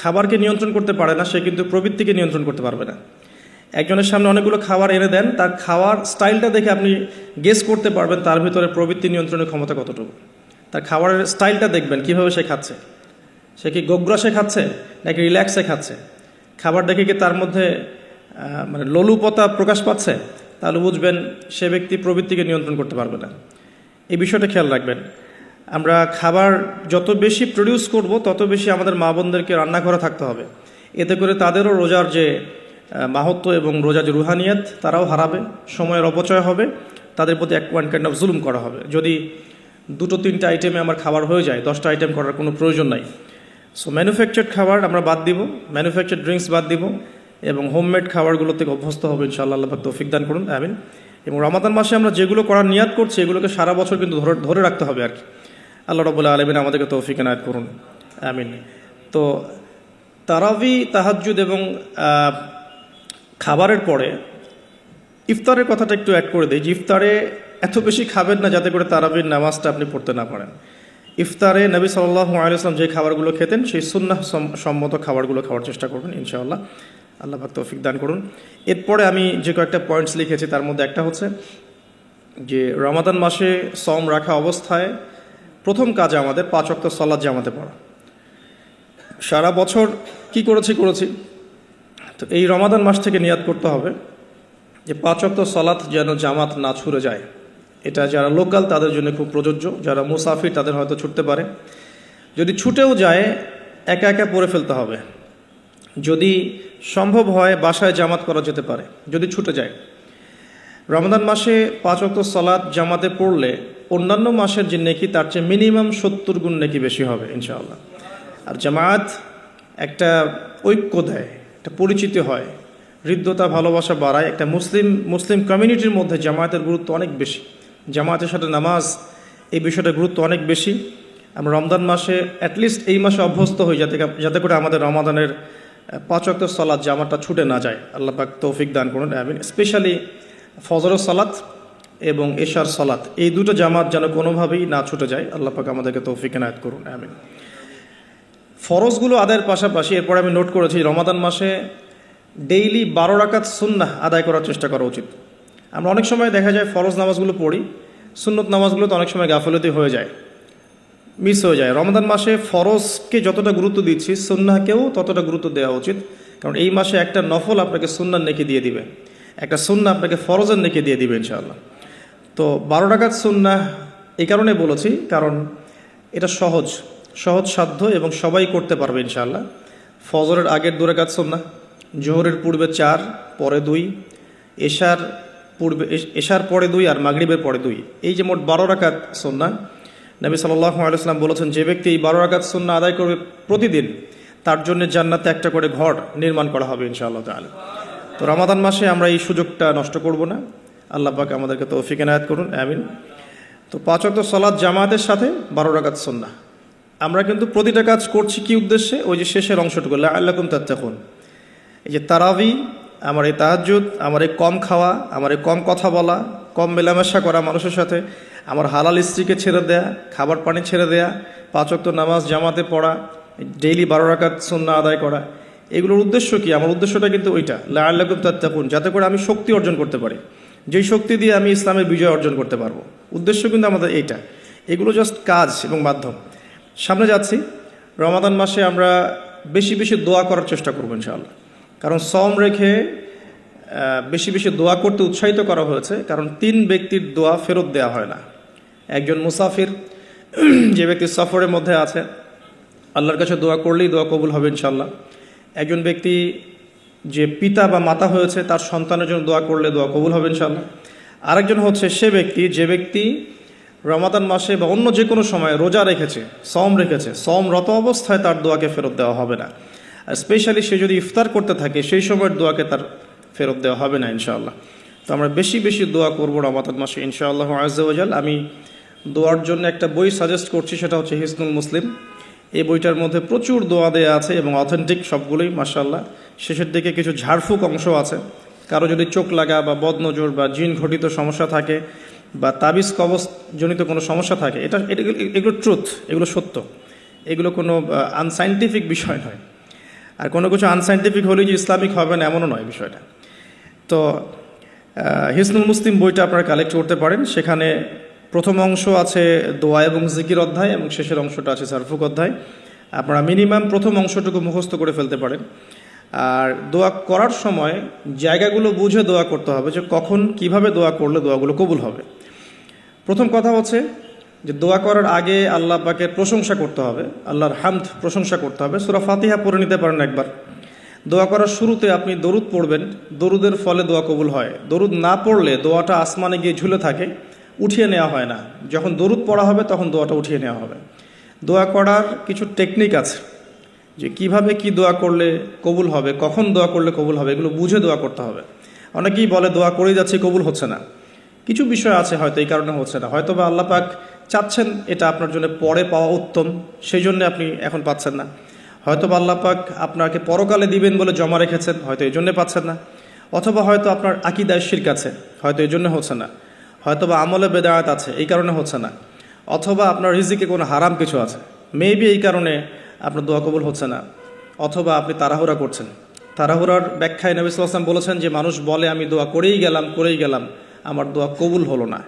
খাবারকে নিয়ন্ত্রণ করতে পারে না সে কিন্তু প্রবৃত্তিকে নিয়ন্ত্রণ করতে পারবে না। একজনের সামনে অনেকগুলো খাবার এনে দেন, তার খাওয়ার স্টাইলটা দেখে আপনি গেস করতে পারবেন তার ভিতরে প্রবৃত্তি নিয়ন্ত্রণের ক্ষমতা কতটুকু। তার খাবারের স্টাইলটা দেখবেন কীভাবে সে খাচ্ছে, সে কি গোগ্রাসে খাচ্ছে নাকি রিল্যাক্সে খাচ্ছে, খাবার দেখে কি তার মধ্যে মানে লোলুপতা প্রকাশ পাচ্ছে, তাহলে বুঝবেন সে ব্যক্তি প্রবৃত্তিকে নিয়ন্ত্রণ করতে পারবে না। এই বিষয়টা খেয়াল রাখবেন। আমরা খাবার যত বেশি প্রডিউস করব তত বেশি আমাদের মা বোনদেরকে রান্না করা থাকতে হবে। এতে করে তাদেরও রোজার যে মাহাত্ম্য এবং রোজার যে রুহানিয়াত তারাও হারাবে, সময়ের অপচয় হবে, তাদের প্রতি ওয়ান কাইন্ড অফ জুলুম করা হবে। যদি 2-3টা আইটেমে আমার খাবার হয়ে যায়, 10টা আইটেম করার কোনো প্রয়োজন নাই। সো ম্যানুফ্যাকচার্ড খাবার আমরা বাদ দিব, ম্যানুফ্যাকচার্ড ড্রিঙ্কস বাদ দিব এবং হোমমেড খাবারগুলো থেকে অভ্যস্ত হবে ইনশাআল্লাহ। আল্লাহ পাক তৌফিক দান করুন, আমিন। এবং রমাদান মাসে আমরা যেগুলো করার নিয়াত করছি এগুলোকে সারা বছর কিন্তু ধরে রাখতে হবে আর কি। আল্লাহ রাব্বুল আলামিন আমাদেরকে তৌফিক এনায়েত করুন, আমিন। তো তারাবি, তাহাজ্জুদ এবং খাবারের পরে ইফতারের কথাটা একটু অ্যাড করে দিই যে ইফতারে এত বেশি খাবেন না যাতে করে তারাবির নামাজটা আপনি পড়তে না পারেন। ইফতারে নবী সাল্লাল্লাহু আলাইহি ওয়াসাল্লাম যে খাবারগুলো খেতেন সেই সুন্নাহ সম্মত খাবারগুলো খাওয়ার চেষ্টা করবেন ইনশাআল্লাহ। আল্লাহ পাক তৌফিক দান করুন। এরপরে আমি যে কয়েকটা পয়েন্টস লিখেছি তার মধ্যে একটা হচ্ছে যে রমাদান মাসে সম রাখা অবস্থায় প্রথম কাজ আমাদের 5 ওয়াক্ত সালাত জামাতে পড়া। সারা বছর কি করেছি তো এই রমাদান মাস থেকে নিয়াত করতে হবে যে 5 ওয়াক্ত সালাত যেন জামাত না ছুটে যায়। এটা যারা লোকাল তাদের জন্য খুব প্রযোজ্য, যারা মুসাফির তাদের হয়তো ছুটতে পারে। যদি ছুটেও যায় একা একা পড়ে ফেলতে হবে। যদি সম্ভব হয় বাসায় জামাত করা যেতে পারে যদি ছুটে যায়। রমাদান মাসে 5 ওয়াক্ত সালাত জামাতে পড়লে অন্যান্য মাসের যে নেকি তার চেয়ে মিনিমাম 70 গুণ নেকি বেশি হবে ইনশাআল্লাহ। আর জামাত একটা ঐক্য দেয়, একটা পরিচিতি হয়, হৃদ্যতা ভালোবাসা বাড়ায়। একটা মুসলিম কমিউনিটির মধ্যে জামায়াতের গুরুত্ব অনেক বেশি, জামায়াতের সাথে নামাজ এই বিষয়টার গুরুত্ব অনেক বেশি। আমরা রমজান মাসে অ্যাটলিস্ট এই মাসে অভ্যস্ত হই যাতে করে আমাদের রমাদানের 5 ওয়াক্ত সালাত জামাতটা ছুটে না যায়। আল্লাহ পাক তৌফিক দান করুন, আমিন। স্পেশালি ফজরের সালাত এবং এশার সালাত এই দুটো জামাত যেন কোনোভাবেই না ছুটে যায়। আল্লাহ পাক আমাদেরকে তৌফিক এনায়েত করুন, আমিন। ফরজগুলো আদায়ের পাশাপাশি এরপরে আমি নোট করেছি রমাদান মাসে ডেইলি 12 রাকাত সুন্নাহ আদায় করার চেষ্টা করা উচিত। আমরা অনেক সময় দেখা যায় ফরজ নামাজগুলো পড়ি, সুন্নত নামাজগুলো তো অনেক সময় গাফলতি হয়ে যায়, মিস হয়ে যায়। রমাদান মাসে ফরজকে যতটা গুরুত্ব দিচ্ছি সুন্নাহকেও ততটা গুরুত্ব দেওয়া উচিত, কারণ এই মাসে একটা নফল আপনাকে সুন্নার নেকি দিয়ে দিবে, একটা সুন্নাহ আপনাকে ফরজের নেকি দিয়ে দিবে ইনশাআল্লাহ। তো 12 রাকাত সুন্নাহ এই কারণে বলেছি, কারণ এটা সহজ সাধ্য এবং সবাই করতে পারবে ইনশাআল্লাহ। ফজরের আগের 2 রাকাত সুন্নাহ, জোহরের পূর্বে 4, পরে 2, এশার পরে 2 আর মাগরিবের পরে 2, এই যে মোট 12 রাকাত সুন্নাহ। নবী সাল্লাল্লাহু আলাইহি ওয়াসাল্লাম বলেছেন, যে ব্যক্তি এই 12 রাকাত সুন্নাহ আদায় করবে প্রতিদিন, তার জন্য জান্নাতে একটা করে ঘর নির্মাণ করা হবে ইনশাআল্লাহ তাআলা। তো রমাদান মাসে আমরা এই সুযোগটা নষ্ট করব না। আল্লাহ পাক আমাদেরকে তৌফিক এনায়েত করুন, আমিন। তো 5 ওয়াক্ত সালাত জামাতের সাথে 12 রাকাত সুন্নাহ। আমরা কিন্তু প্রতিটা কাজ করছি কি উদ্দেশ্যে? ওই যে শেষের অংশটুকু, লাআল্লাকুম তাত্তাকুন। এই যে তারাবি, আমার এই তাহাজ্জুদ, আমার এই কম খাওয়া, আমার এই কম কথা বলা, কম মেলামেশা করা মানুষের সাথে, আমার হালাল স্ত্রীকে ছেড়ে দেয়া, খাবার পানি ছেড়ে দেয়া, 5 ওয়াক্ত নামাজ জামাতে পড়া, ডেইলি 12 রাকাত সুন্নাহ আদায় করা, এগুলোর উদ্দেশ্য কি? আমার উদ্দেশ্যটা কিন্তু ওইটা, লাআল্লাকুম তাত্তাকুন, যাতে করে আমি শক্তি অর্জন করতে পারি, যেই শক্তি দিয়ে আমি ইসলামের বিজয় অর্জন করতে পারবো। উদ্দেশ্য কিন্তু আমাদের এইটা। এগুলো জাস্ট কাজ এবং মাধ্যম। সামনে যাচ্ছি, রমাদান মাসে আমরা বেশি বেশি দোয়া করার চেষ্টা করবো ইনশাআল্লাহ, কারণ সওম রেখে বেশি বেশি দোয়া করতে উৎসাহিত করা হয়েছে, কারণ 3 ব্যক্তির দোয়া ফেরত দেওয়া হয় না। একজন মুসাফির, যে ব্যক্তি সফরের মধ্যে আছে, আল্লাহর কাছে দোয়া করলেই দোয়া কবুল হবে ইনশাআল্লাহ। একজন ব্যক্তি যে পিতা বা মাতা হয়েছে, তার সন্তানের জন্য দোয়া করলে দোয়া কবুল হবে ইনশাআল্লাহ। আরেকজন হচ্ছে সে ব্যক্তি, যে ব্যক্তি রমাদান মাসে বা অন্য যে কোনো সময় রোজা রেখেছে, সওম রেখেছে, সওমরত অবস্থায় তার দোয়াকে ফেরত দেওয়া হবে না। আর স্পেশালি সে যদি ইফতার করতে থাকে, সেই সময়ের দোয়াকে তার ফেরত দেওয়া হবে না ইনশাআল্লাহ। তো আমরা বেশি বেশি দোয়া করবো রমাদান মাসে ইনশাআল্লাহ আযজা ওয়া জাল। আমি দোয়ার জন্য একটা বই সাজেস্ট করছি, সেটা হচ্ছে হিসনুল মুসলিম। এই বইটার মধ্যে প্রচুর দোয়া দেয়া আছে এবং অথেন্টিক সবগুলোই মাশাআল্লাহ। শেষের দিকে কিছু ঝাড়ফুঁক অংশ আছে। কারো যদি চোখ লাগা বা বদনজর বা জিন ঘটিত সমস্যা থাকে বা তাবিজ কবজ জনিত কোনো সমস্যা থাকে, এগুলো ট্রুথ, এগুলো সত্য, এগুলো কোনো আনসাইন্টিফিক বিষয় নয়। আর কোনো কিছু আনসাইন্টিফিক হলেই যে ইসলামিক হবে না, এমনও নয় বিষয়টা। তো হিসনুল মুসলিম বইটা আপনারা কালেক্ট করতে পারেন। সেখানে প্রথম অংশ আছে দোয়া এবং জিকির অধ্যায়, এবং শেষের অংশটা আছে ঝাড়ফুঁক অধ্যায়। আপনারা মিনিমাম প্রথম অংশটুকু মুখস্থ করে ফেলতে পারেন। আর দোয়া করার সময় জায়গাগুলো বুঝে দোয়া করতে হবে, যে কখন কিভাবে দোয়া করলে দোয়াগুলো কবুল হবে। প্রথম কথা হচ্ছে যে দোয়া করার আগে আল্লাহ পাকের প্রশংসা করতে হবে, আল্লাহর হামদ প্রশংসা করতে হবে। সূরা ফাতিহা পড়ে নিতে পারেন একবার। দোয়া করার শুরুতে আপনি দরুদ পড়বেন, দরুদের ফলে দোয়া কবুল হয়। দরুদ না পড়লে দোয়াটা আসমানে গিয়ে ঝুলে থাকে, উঠিয়ে নেওয়া হয় না। যখন দরুদ পড়া হবে তখন দোয়াটা উঠিয়ে নেওয়া হবে। দোয়া করার কিছু টেকনিক আছে, যে কিভাবে কি দোয়া করলে কবুল হবে, কখন দোয়া করলে কবুল হবে, এগুলো বুঝে দোয়া করতে হবে। অনেকেই বলে দোয়া করেই যাচ্ছে, কবুল হচ্ছে না। কিছু বিষয় আছে হয়তো এই কারণে হচ্ছে না, হয়তো বা আল্লাহ পাক চাচ্ছেন এটা আপনার জন্য পরে পাওয়া উত্তম, সেই জন্য আপনি এখন পাচ্ছেন না। হয়তো বা আল্লাহ পাক আপনাকে পরকালে দিবেন বলে জমা রেখেছেন, হয়তো এই জন্য পাচ্ছেন না। অথবা হয়তো আপনার আকীদায় শিরক আছে, হয়তো এই জন্য হচ্ছে না। হয়তো বা আমলে বেদায়াত আছে, এই কারণে হচ্ছে না। অথবা আপনার রিজিকে কোনো হারাম কিছু আছে, মেবি এই কারণে আপনার দোয়া কবুল হচ্ছে না। অথবা আপনি তাড়াহুড়া করছেন। তাড়াহুড়ার ব্যাখ্যায় নবী সাল্লাল্লাহু আলাইহি ওয়াসাল্লাম বলেছেন যে মানুষ বলে আমি দোয়া করেই গেলাম, আমার দোয়া কবুল হলো না।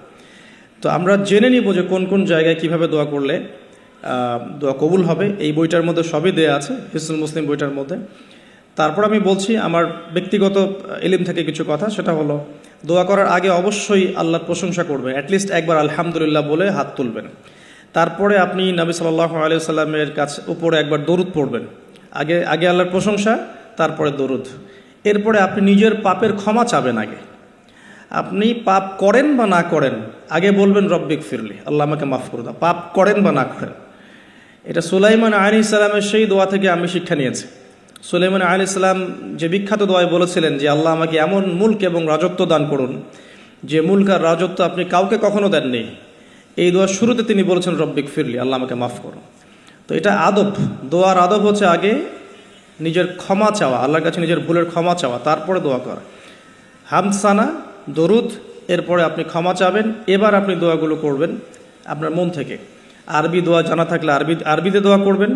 তো আমরা জেনে নিব যে কোন কোন জায়গায় কিভাবে দোয়া করলে দোয়া কবুল হবে। এই বইটার মধ্যে সবই দেয়া আছে, হিসনুল মুসলিম বইটার মধ্যে। তারপর আমি বলছি আমার ব্যক্তিগত ইলম থেকে কিছু কথা, সেটা হলো দোয়া করার আগে অবশ্যই আল্লাহর প্রশংসা করবেন, অ্যাটলিস্ট একবার আলহামদুলিল্লাহ বলে হাত তুলবেন। তারপরে আপনি নবী সাল্লাল্লাহু আলাইহি ওয়াসাল্লামের কাছে উপরে একবার দরুদ পড়বেন। আগে আল্লাহর প্রশংসা, তারপরে দরুদ। এরপরে আপনি নিজের পাপের ক্ষমা চাবেন। আগে আপনি পাপ করেন বা না করেন, আগে বলবেন রব্বিক ফিরলি, আল্লাহ আমাকে মাফ করে দাও, পাপ করেন বা না করেন। এটা সুলাইমান আলাইহিস সালামের সেই দোয়া থেকে আমি শিক্ষা নিয়েছি। সুলাইমান আলাইহিস সালাম যে বিখ্যাত দোয়ায় বলেছিলেন যে আল্লাহ আমাকে এমন মুলক এবং রাজত্ব দান করুন যে মুলক আর রাজত্ব আপনি কাউকে কখনো দেননি। এই দোয়ার শুরুতে তিনি বলেছেন রব্বিক ফিরলি, আল্লাহ আমাকে মাফ করুন। তো এটা আদব, দোয়ার আদব হচ্ছে আগে নিজের ক্ষমা চাওয়া, আল্লাহর কাছে নিজের ভুলের ক্ষমা চাওয়া, তারপরে দোয়া করা। হামসানা, দরুদ, এরপরে আপনি ক্ষমা চাবেন। এবার আপনি দোয়াগুলো করবেন আপনার মন থেকে। আরবি দোয়া জানা থাকলে আরবিতে দোয়া করবেন,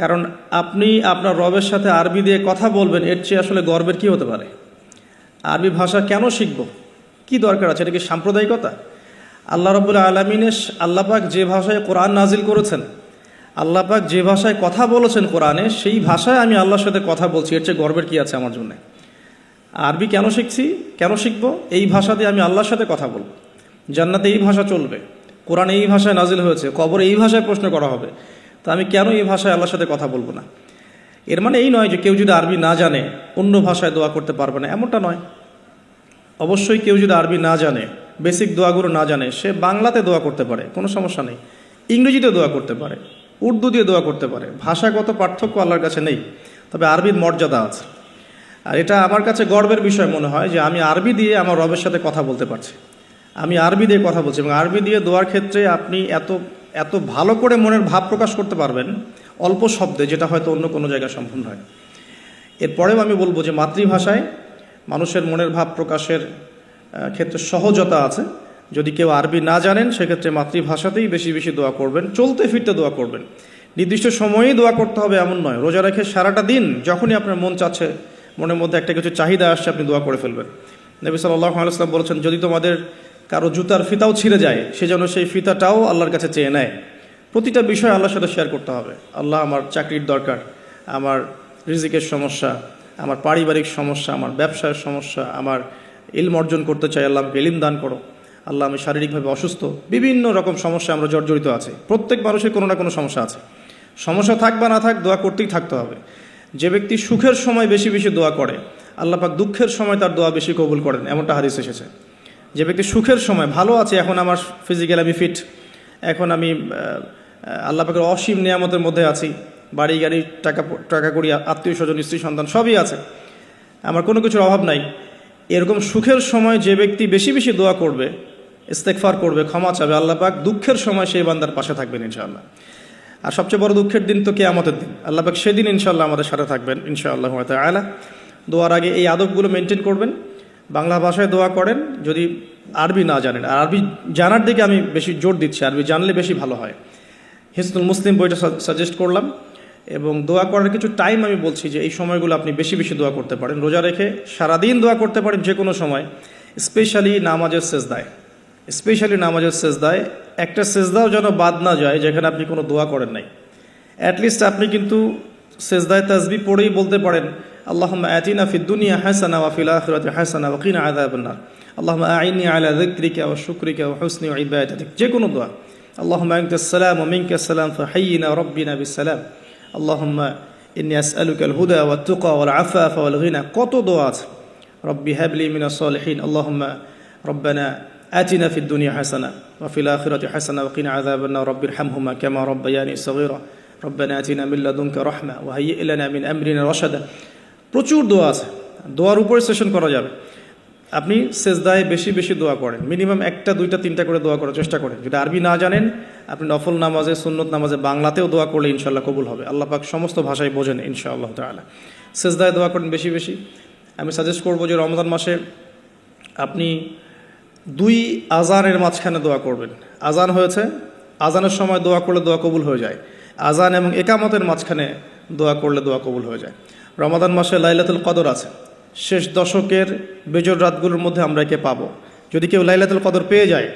কারণ আপনি আপনার রবের সাথে আরবি দিয়ে কথা বলবেন, এর চেয়ে আসলে গর্বের কি হতে পারে? আরবি ভাষা কেন শিখব, কি দরকার আছে? এটা কি সাম্প্রদায়িকতা? আল্লাহ রাব্বুল আলামিনের আল্লাহ পাক যে ভাষায় কোরআন নাজিল করেছেন, আল্লাহ পাক যে ভাষায় কথা বলেছেন কোরআনে, সেই ভাষায় আমি আল্লাহর সাথে কথা বলছি, এর চেয়ে গর্বের কি আছে আমার জন্য? আরবি কেন শিখছি, কেন শিখব? এই ভাষা দিয়ে আমি আল্লাহর সাথে কথা বলবো। জান্নাতে এই ভাষা চলবে, কোরআনে এই ভাষায় নাজিল হয়েছে, কবরে এই ভাষায় প্রশ্ন করা হবে, তা আমি কেন এই ভাষায় আল্লাহর সাথে কথা বলবো না? এর মানে এই নয় যে কেউ যদি আরবি না জানে অন্য ভাষায় দোয়া করতে পারবে না, এমনটা নয়। অবশ্যই কেউ যদি আরবি না জানে, বেসিক দোয়াগুলো না জানে, সে বাংলাতে দোয়া করতে পারে, কোনো সমস্যা নেই। ইংরেজিতে দোয়া করতে পারে, উর্দু দিয়ে দোয়া করতে পারে। ভাষাগত পার্থক্য আল্লাহর কাছে নেই, তবে আরবির মর্যাদা আছে। আর এটা আমার কাছে গর্বের বিষয় মনে হয় যে আমি আরবি দিয়ে আমার রবের সাথে কথা বলতে পারছি, আমি আরবি দিয়ে কথা বলছি। এবং আরবি দিয়ে দোয়ার ক্ষেত্রে আপনি এত এত ভালো করে মনের ভাব প্রকাশ করতে পারবেন অল্প শব্দে, যেটা হয়তো অন্য কোনো জায়গায় সম্ভব নয়। এরপরেও আমি বলবো যে মাতৃভাষায় মানুষের মনের ভাব প্রকাশের ক্ষেত্রে সহজতা আছে। যদি কেউ আরবি না জানেন, সেক্ষেত্রে মাতৃভাষাতেই বেশি বেশি দোয়া করবেন, চলতে ফিরতে দোয়া করবেন। নির্দিষ্ট সময়েই দোয়া করতে হবে এমন নয়। রোজা রেখে সারাটা দিন যখনই আপনার মন চাচ্ছে, মনের মধ্যে একটা কিছু চাহিদা আসছে, আপনি দোয়া করে ফেলবেন। নবী সাল্লাল্লাহু আলাইহি ওয়াসাল্লাম বলেছেন, যদি তোমাদের কারো জুতার ফিতাও ছিঁড়ে যায়, সে যেন সেই ফিতাটাও আল্লাহর কাছে চেয়ে নেয়। প্রতিটা বিষয় আল্লাহর সাথে শেয়ার করতে হবে। আল্লাহ, আমার চাকরির দরকার, আমার রিজিকের সমস্যা, আমার পারিবারিক সমস্যা, আমার ব্যবসার সমস্যা, আমার ইলম অর্জন করতে চাই, আল্লাহ আমাকে ইলম দান করো। আল্লাহ, আমি শারীরিকভাবে অসুস্থ। বিভিন্ন রকম সমস্যা আমরা জর্জরিত আছি। প্রত্যেক মানুষের কোনো না কোনো সমস্যা আছে। সমস্যা থাক বা না থাক, দোয়া করতেই থাকতে হবে। যে ব্যক্তি সুখের সময় বেশি বেশি দোয়া করে, আল্লাহ পাক দুঃখের সময় তার দোয়া বেশি কবুল করেন, এমনটা হাদিস এসেছে। যে ব্যক্তি সুখের সময় ভালো আছে, এখন আমার ফিজিক্যাল আমি ফিট, এখন আমি আল্লাহ পাকের অসীম নিয়ামতের মধ্যে আছি, বাড়ি গাড়ি টাকা করি, আত্মীয় স্বজন, স্ত্রী সন্তান সবই আছে, আমার কোনো কিছুর অভাব নাই। এরকম সুখের সময় যে ব্যক্তি বেশি বেশি দোয়া করবে, ইস্তেগফার করবে, ক্ষমা চাবে, আল্লাহ পাক দুঃখের সময় সেই বান্দার পাশে থাকবেন ইনশাআল্লাহ। আর সবচেয়ে বড় দুঃখের দিন তো কিয়ামতের দিন। আল্লাহ পাক সেদিন ইনশাআল্লাহ আমাদের সাথে থাকবেন ইনশাআল্লাহ তাআলা। দোয়ার আগে এই আদবগুলো মেনটেন করবেন। বাংলা ভাষায় দোয়া করেন যদি আরবি না জানেন। আর আরবি জানার দিকে আমি বেশি জোর দিচ্ছি, আরবি জানলে বেশি ভালো হয়। হিসনুল মুসলিম বইটা সাজেস্ট করলাম। এবং দোয়া করার কিছু টাইম আমি বলছি যে এই সময়গুলো আপনি বেশি বেশি দোয়া করতে পারেন। রোজা রেখে সারাদিন দোয়া করতে পারেন যে কোনো সময়, স্পেশালি নামাজের সেজদায় একটা সেজদাও যেন বাদ না যায় যেখানে আপনি কোনো দোয়া করেন নাই। অ্যাটলিস্ট আপনি কিন্তু সেজদায় তাসবিহ পড়েই বলতে পারেন, আল্লাহুম্মা আতিনা ফিদ দুনিয়া হাসানা ওয়া ফিল আখিরাতি হাসানা ওয়া কিনা আযাবান নার, আল্লাহুম্মা আইন্নি আলা যিকরিকা ওয়া শুকরিকা ওয়া হুসনি ইবাদাতিক। যে কোনো দোয়া, আল্লাহুম্মা আনতাস সালাম ওয়া মিনকাস সালাম ফাহাইয়িনা রাব্বিনা বিস সালাম, আল্লাহুম্মা ইন্নী আসআলুকাল হুদা ওয়াত তুকা ওয়াল আফাফা ওয়াল গিনা। কত দোয়া আছে। রব্বি হাবলি মিনাস সালিহিন, আল্লাহুম্মা রব্বানা আতিনা ফিদ দুনিয়া হাসানা ওয়া ফিল আখিরাতি হাসানা ওয়া কিনা আযাবান নার, রব্বিরহামহুমা কামা রাব্বায়ানি সগীরা, রব্বানা আতিনা মিন লাদুনকা রাহমা ওয়া হাইয়্যি লানা মিন আমরিনা রাশাদা। প্রচুর দোয়া আছে, দোয়ার উপরে সেশন করা যাবে। আপনি সেজদায় বেশি বেশি দোয়া করেন, মিনিমাম 1টা 2টা 3টা করে দোয়া করার চেষ্টা করেন। যদি আরবি না জানেন, আপনি নফল নামাজে, সুন্নত নামাজে বাংলাতেও দোয়া করলে ইনশাআল্লাহ কবুল হবে। আল্লাহ পাক সমস্ত ভাষায় বোঝেন ইনশাআল্লাহ তাআলা। সেজদায় দোয়া করেন বেশি বেশি। আমি সাজেস্ট করবো যে রমজান মাসে আপনি 2 আজানের মাঝখানে দোয়া করবেন। আজান হয়েছে, আজানের সময় দোয়া করলে দোয়া কবুল হয়ে যায়। আজান এবং একামতের মাঝখানে দোয়া করলে দোয়া কবুল হয়ে যায়। রমাদান মাসে লাইলাতুল কদর আছে, শেষ দশকের বেজর রাতগুলোর মধ্যে আমরা একে পাবো। যদি কেউ লাইলাতুল কদর পেয়ে যায়,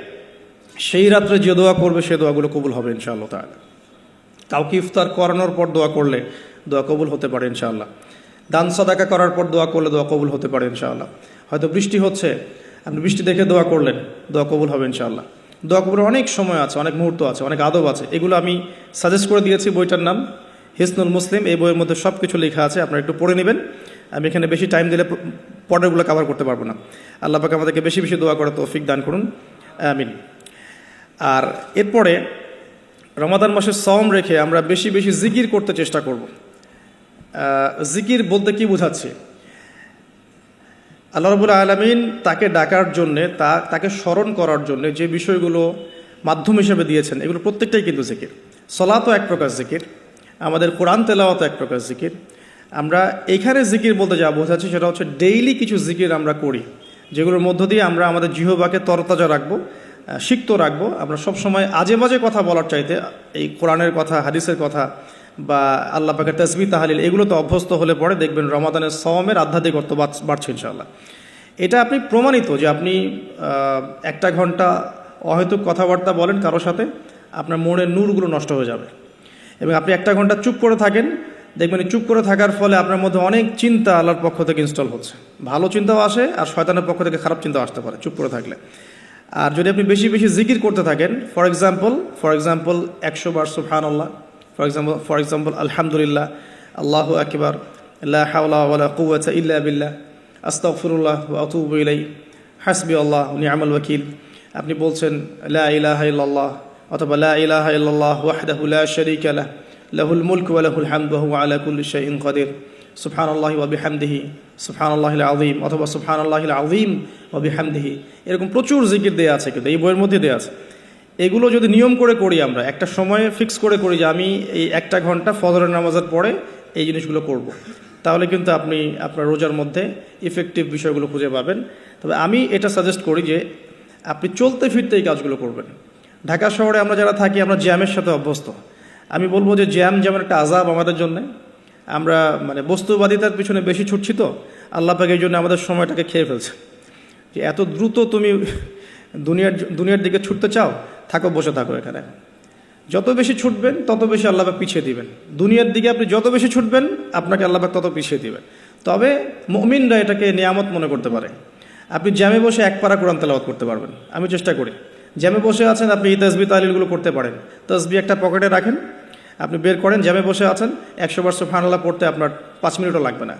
সেই রাত্রে যে দোয়া করবে সে দোয়াগুলো কবুল হবে ইনশাআল্লাহ তাআলা। কাউকে ইফতার করানোর পর দোয়া করলে দোয়া কবুল হতে পারে ইনশাআল্লাহ। দান সাদাকা করার পর দোয়া করলে দোয়া কবুল হতে পারে ইনশাআল্লাহ। হয়তো বৃষ্টি হচ্ছে, আপনি বৃষ্টি দেখে দোয়া করলেন, দোয়া কবুল হবে ইনশাআল্লাহ। দোয়া কবুলের অনেক সময় আছে, অনেক মুহূর্ত আছে, অনেক আদব আছে। এগুলো আমি সাজেস্ট করে দিয়েছি। বইটার নাম হিসনুল মুসলিম। এই বইয়ের মধ্যে সব কিছু লেখা আছে, আপনারা একটু পড়ে নেবেন। আমি এখানে বেশি টাইম দিলে পরেরগুলো কভার করতে পারবো না। আল্লাহ পাক আমাদেরকে বেশি বেশি দোয়া করার তৌফিক দান করুন, আমিন। আর এরপরে রমাদান মাসের সওম রেখে আমরা বেশি বেশি জিকির করতে চেষ্টা করব। জিকির বলতে কি বোঝাচ্ছে? আল্লাহ রাব্বুল আলামিন তাকে ডাকার জন্যে, তাকে স্মরণ করার জন্যে যে বিষয়গুলো মাধ্যম হিসেবে দিয়েছেন, এগুলো প্রত্যেকটাই কিন্তু জিকির। সলাতও এক প্রকার জিকির, আমাদের কোরআন তেলাওয়াতও এক প্রকার জিকির। আমরা এইখানে জিকির বলতে যা বোঝাচ্ছি সেটা হচ্ছে ডেইলি কিছু জিকির আমরা করি, যেগুলোর মধ্য দিয়ে আমরা আমাদের জিহ্বাকে তরতাজা রাখবো, সিক্ত রাখবো। আমরা সবসময় আজে বাজে কথা বলার চাইতে এই কোরআনের কথা, হাদিসের কথা বা আল্লাহ পাকের তাসবিহ তাহলিল, এগুলো তো অভ্যস্ত হলে পরে দেখবেন রমাদানের সওমের আধ্যাত্মিকত্ব বাড়ছে ইনশাআল্লাহ। এটা আপনি প্রমাণিত যে আপনি 1 ঘন্টা অহেতুক কথাবার্তা বলেন কারোর সাথে, আপনার মনের নূরগুলো নষ্ট হয়ে যাবে। এবং আপনি 1 ঘন্টা চুপ করে থাকেন, দেখবেন চুপ করে থাকার ফলে আপনার মধ্যে অনেক চিন্তা আল্লাহর পক্ষ থেকে ইনস্টল হচ্ছে, ভালো চিন্তাও আসে আর শয়তানের পক্ষ থেকে খারাপ চিন্তাও আসতে পারে চুপ করে থাকলে। আর যদি আপনি বেশি বেশি জিকির করতে থাকেন, ফর এক্সাম্পল 100 বার সুবহানাল্লাহ, ফর এক্সাম্পল আলহামদুলিল্লাহ, আল্লাহু আকবার, লা হাওলা ওয়ালা কুওয়াতা ইল্লা বিল্লাহ, আস্তাগফিরুল্লাহ ওয়া আতুবু ইলাইহি, হাসবি আল্লাহ ওয়া নি'মাল ওয়াকিল। আপনি বলছেন লা ইলাহা ইল্লাল্লাহ অথবা লা ইলাহা ইল্লাল্লাহ ওয়াহদাহু লা শারীকা লাহ, লাহুল মুলকু ওয়া লাহুল হামদু ওয়া হুয়া আলা কুল্লি শাইইন কাদির, সুবহানাল্লাহি ওয়া বিহামদিহি, সুবহানাল্লাহিল আযীম অথবা সুবহানাল্লাহিল আযীম ওয়া বিহামদিহি। এরকম প্রচুর জিকির দেয়া আছে, কিন্তু এই বইয়ের মধ্যে দেয়া আছে। এগুলো যদি নিয়ম করে করি, আমরা একটা সময় ফিক্স করে করি যে আমি এই 1 ঘন্টা ফজরের নামাজের পরে এই জিনিসগুলো করব, তাহলে কিন্তু আপনি আপনার রোজার মধ্যে ইফেক্টিভ বিষয়গুলো খুঁজে পাবেন। তবে আমি এটা সাজেস্ট করি যে আপনি চলতে ফিরতে এই কাজগুলো করবেন। ঢাকা শহরে আমরা যারা থাকি, আমরা জ্যামের সাথে অভ্যস্ত। আমি বলবো যে জ্যাম যেমন একটা আযাব আমাদের জন্য, আমরা মানে বস্তুবাদিতার পিছনে বেশি ছুটছি, তো আল্লাহ পাক এই জন্য আমাদের সময়টাকে খেয়ে ফেলছে। যে এত দ্রুত তুমি দুনিয়ার দিকে ছুটতে চাও, থাকো, বসে থাকো এখানে। যত বেশি ছুটবেন তত বেশি আল্লাহ পাক পিছিয়ে দিবেন। দুনিয়ার দিকে আপনি যত বেশি ছুটবেন, আপনাকে আল্লাহ পাক তত পিছিয়ে দিবেন। তবে মুমিনরা এটাকে নিয়ামত মনে করতে পারে। আপনি জ্যামে বসে 1 পারা কোরআন তেলাওয়াত করতে পারবেন। আমি চেষ্টা করি, জ্যামে বসে আছেন আপনি এই তাসবিহ তাহলিলগুলো করতে পারেন। তাসবিহ একটা পকেটে রাখেন, আপনি বের করেন, জ্যামে বসে আছেন, 100 বার সুবহানাল্লাহ পড়তে আপনার 5 মিনিটও লাগবে না।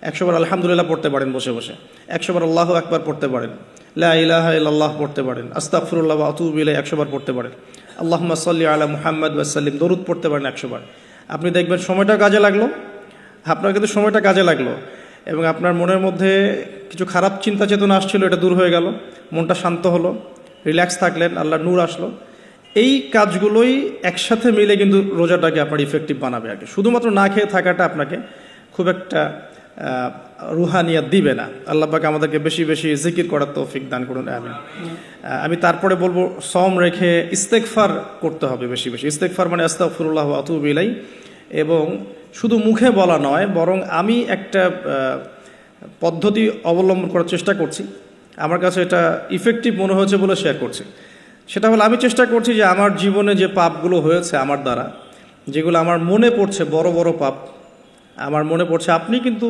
100 বার আলহামদুলিল্লাহ পড়তে পারেন বসে বসে, 100 বার আল্লাহু আকবার পড়তে পারেন, লা ইলাহা ইল্লাল্লাহ পড়তে পারেন, আস্তাগফিরুল্লাহ ওয়া আতুবু ইলাইহি 100 বার পড়তে পারেন, আল্লাহুম্মা সাল্লি আলা মুহাম্মাদ ওয়া সাল্লিম দরুদ পড়তে পারেন 100 বার। আপনি দেখবেন সময়টা কাজে লাগলো, আপনার কিন্তু সময়টা কাজে লাগলো, এবং আপনার মনের মধ্যে কিছু খারাপ চিন্তা চেতনা আসছিল, এটা দূর হয়ে গেল, মনটা শান্ত হলো, রিল্যাক্স থাকলেন, আল্লাহর নূর আসলো। এই কাজগুলোই একসাথে মিলে কিন্তু রোজাটাকে আপনার ইফেক্টিভ বানাবে। আর কি শুধুমাত্র না খেয়ে থাকাটা আপনাকে খুব একটা রুহানিয়াত দিবে না। আল্লাহ পাক আমাদেরকে বেশি বেশি জিকির করার তৌফিক দান করুন, আমিন। আমি তারপরে বলবো, সওম রেখে ইস্তেগফার করতে হবে বেশি বেশি। ইস্তেগফার মানে আস্তাগফিরুল্লাহ ওয়া আতুবু ইলাইহি, এবং শুধু মুখে বলা নয়, বরং আমি একটা পদ্ধতি অবলম্বন করার চেষ্টা করছি, আমার কাছে এটা ইফেক্টিভ মনে হয়েছে বলে শেয়ার করছি। সেটা হলো, আমি চেষ্টা করছি যে আমার জীবনে যে পাপগুলো হয়েছে আমার দ্বারা, যেগুলো আমার মনে পড়ছে, বড় বড় পাপ আমার মনে পড়ছে, আপনি কিন্তু